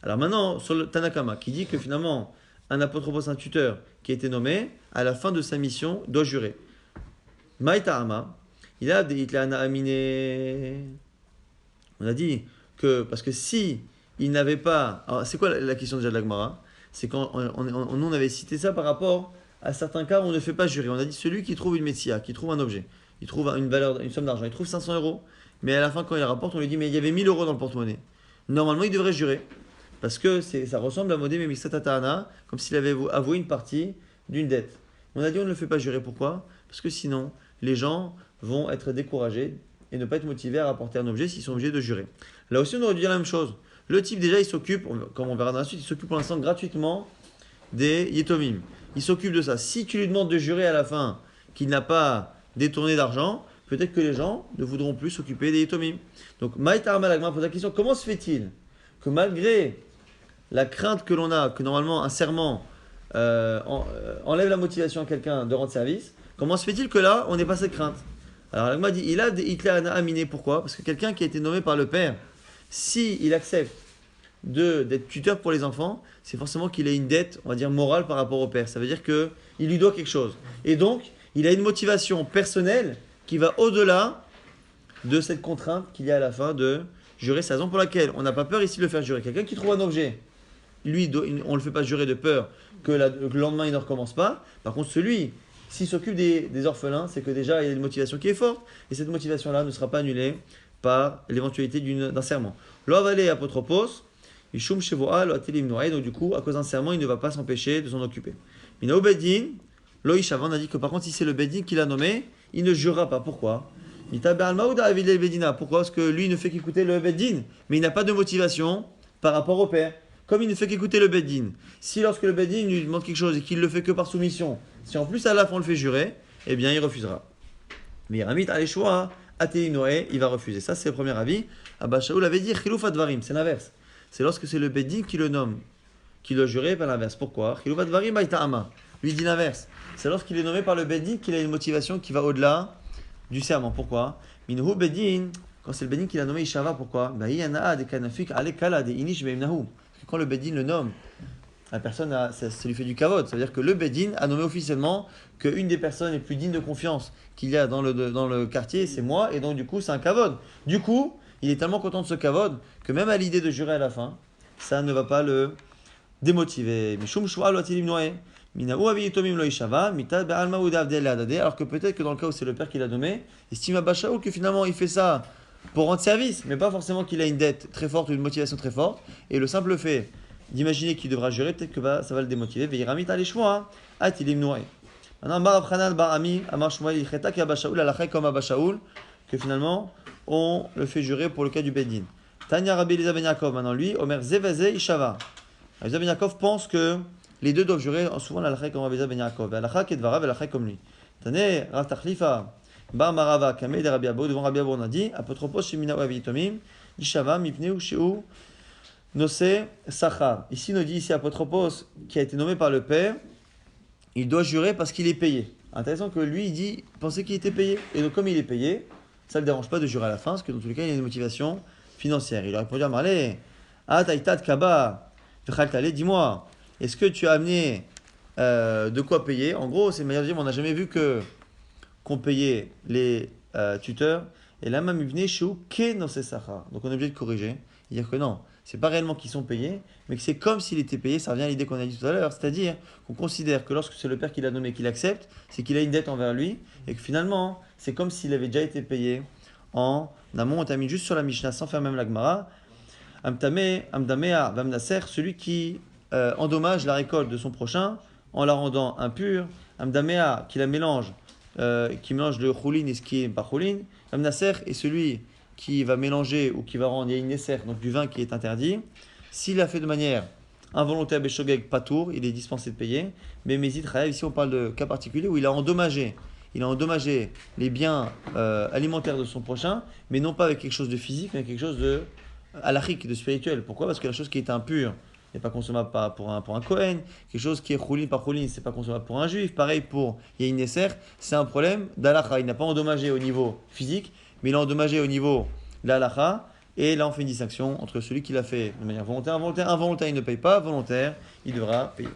Alors maintenant, sur le Tanakama, qui dit que finalement, un apotropos, un tuteur qui a été nommé, à la fin de sa mission, doit jurer. Maïtahama, il a des Itlana Aminé. On a dit que, parce que si il n'avait pas. Alors, c'est quoi la question déjà de l'Agmara? C'est qu'on on avait cité ça par rapport à certains cas où on ne fait pas jurer. On a dit celui qui trouve une messia, qui trouve un objet, il trouve une valeur, une somme d'argent, il trouve 500 euros, mais à la fin, quand il rapporte, on lui dit mais il y avait 1000 euros dans le porte-monnaie. Normalement, il devrait jurer. Parce que ça ressemble à Modé Memisatana, comme s'il avait avoué une partie d'une dette. On a dit on ne le fait pas jurer. Pourquoi? Parce que sinon, les gens vont être découragés et ne pas être motivés à rapporter un objet s'ils sont obligés de jurer. Là aussi, on aurait dû dire la même chose. Le type, déjà, il s'occupe, comme on verra dans la suite, il s'occupe pour l'instant gratuitement des Yetomim. Il s'occupe de ça. Si tu lui demandes de jurer à la fin qu'il n'a pas détourné d'argent, peut-être que les gens ne voudront plus s'occuper des Yetomim. Donc, Maïtar Malagma pose la question, comment se fait-il que malgré la crainte que l'on a, que normalement un serment enlève la motivation à quelqu'un de rendre service, comment se fait-il que là, on n'ait pas cette crainte? Alors, l'Agma dit, il a des Hitler aminé. Pourquoi? Parce que quelqu'un qui a été nommé par le père, si il accepte d'être tuteur pour les enfants, c'est forcément qu'il a une dette, on va dire, morale par rapport au père. Ça veut dire qu'il lui doit quelque chose. Et donc, il a une motivation personnelle qui va au-delà de cette contrainte qu'il y a à la fin de jurer. C'est la raison pour laquelle on n'a pas peur ici de le faire jurer. Quelqu'un qui trouve un objet, lui, on ne le fait pas jurer de peur que le lendemain il ne recommence pas. Par contre, celui, s'il s'occupe des orphelins, c'est que déjà il y a une motivation qui est forte. Et cette motivation-là ne sera pas annulée par l'éventualité d'un serment. Lo avalé apotropos, ishum shevoa lo atilim noé. Donc du coup, à cause d'un serment, il ne va pas s'empêcher de s'en occuper. Mina bedin, lo ishavan a dit que par contre, si c'est le bedin qui l'a nommé, il ne jurera pas. Pourquoi? Pourquoi? Parce que lui, il ne fait qu'écouter le Beddin, mais il n'a pas de motivation par rapport au père. Comme il ne fait qu'écouter le Beddin, si lorsque le Beddin lui demande quelque chose et qu'il le fait que par soumission, si en plus à la fin on le fait jurer, eh bien il refusera. Mais Ramit a les choix, Atei Noé, il va refuser. Ça c'est le premier avis. Abba Shaul avait dit Chiluf Advarim, c'est l'inverse. C'est lorsque c'est le Beddin qui le nomme, qui doit jurer, pas l'inverse. Pourquoi? Chiluf Advarim Aïta'ama. Lui dit l'inverse. C'est lorsqu'il est nommé par le Beddin qu'il a une motivation qui va au-delà du serment. Pourquoi? Minhu Bedin, quand c'est le Bedin qui l'a nommé Ishava, pourquoi? Quand le Bedin le nomme, la personne ça lui fait du kavod. Ça veut dire que le Bedin a nommé officiellement qu'une des personnes les plus dignes de confiance qu'il y a dans le quartier, c'est moi, et donc du coup c'est un kavod. Du coup, il est tellement content de ce kavod que même à l'idée de jurer à la fin, ça ne va pas le démotiver. Mishum shua lo atilim noé. Alors que peut-être que dans le cas où c'est le père qui l'a nommé, estime Abba Shaul que finalement il fait ça pour rendre service, mais pas forcément qu'il a une dette très forte ou une motivation très forte. Et le simple fait d'imaginer qu'il devra jurer, peut-être que ça va le démotiver. Que finalement on le fait jurer pour le cas du Beddin. Tanya Rabbi Eliezer ben Yaakov, maintenant lui, Omer Zeveze Ishava. Eliezer ben Yaakov pense que les deux doivent jurer souvent la halakha comme Rabbi Eliezer ben Yaakov. La halakha qui est dvarav et la halakha comme lui. Tane Rav Tachlifa Bar Marava Kameh de Rabbi Abo devant Rabbi Abo on a dit apotropos shemina uavi tomim Ishava mipneu sheu nosé sachar. Ici on dit ici apotropos qui a été nommé par le père, il doit jurer parce qu'il est payé. Intéressant que lui il dit pensait qu'il était payé et donc comme il est payé, ça ne le dérange pas de jurer à la fin parce que dans tous les cas il y a une motivation financière. Il a répondu à Marley Ataitat Kaba dis-moi, est-ce que tu as amené de quoi payer? En gros, c'est une manière de dire, on n'a jamais vu qu'on payait les tuteurs. Et là, même, il venait chez où dans ces sachars. Donc, on est obligé de corriger. Et dire que non, c'est pas réellement qu'ils sont payés, mais que c'est comme s'il était payé. Ça revient à l'idée qu'on a dit tout à l'heure. C'est-à-dire qu'on considère que lorsque c'est le père qui l'a nommé, qu'il accepte, c'est qu'il a une dette envers lui. Et que finalement, c'est comme s'il avait déjà été payé en amont. On t'a mis juste sur la Mishnah, sans faire même la Gemara. Amdamea Vamnaser, celui qui endommage la récolte de son prochain en la rendant impure. Amdamea, qui la mélange, qui mélange le choulin et ce qui est pas choulin. Vamnaser est celui qui va mélanger ou qui va rendre yain neser, donc du vin qui est interdit. S'il l'a fait de manière involontaire, beshogeg patour, il est dispensé de payer. Mais Mézid Chayav, ici on parle de cas particulier où il a endommagé les biens alimentaires de son prochain, mais non pas avec quelque chose de physique, mais avec quelque chose de halachique, de spirituel. Pourquoi? Parce que la chose qui est impure n'est pas consommable pour un Kohen. Quelque chose qui est choulin par choulin, c'est pas consommable pour un juif. Pareil pour Yain Neser, c'est un problème d'halakha. Il n'a pas endommagé au niveau physique, mais il est endommagé au niveau de la halakha. Et là, on fait une distinction entre celui qui l'a fait de manière volontaire, involontaire. Involontaire, il ne paye pas. Volontaire, il devra payer.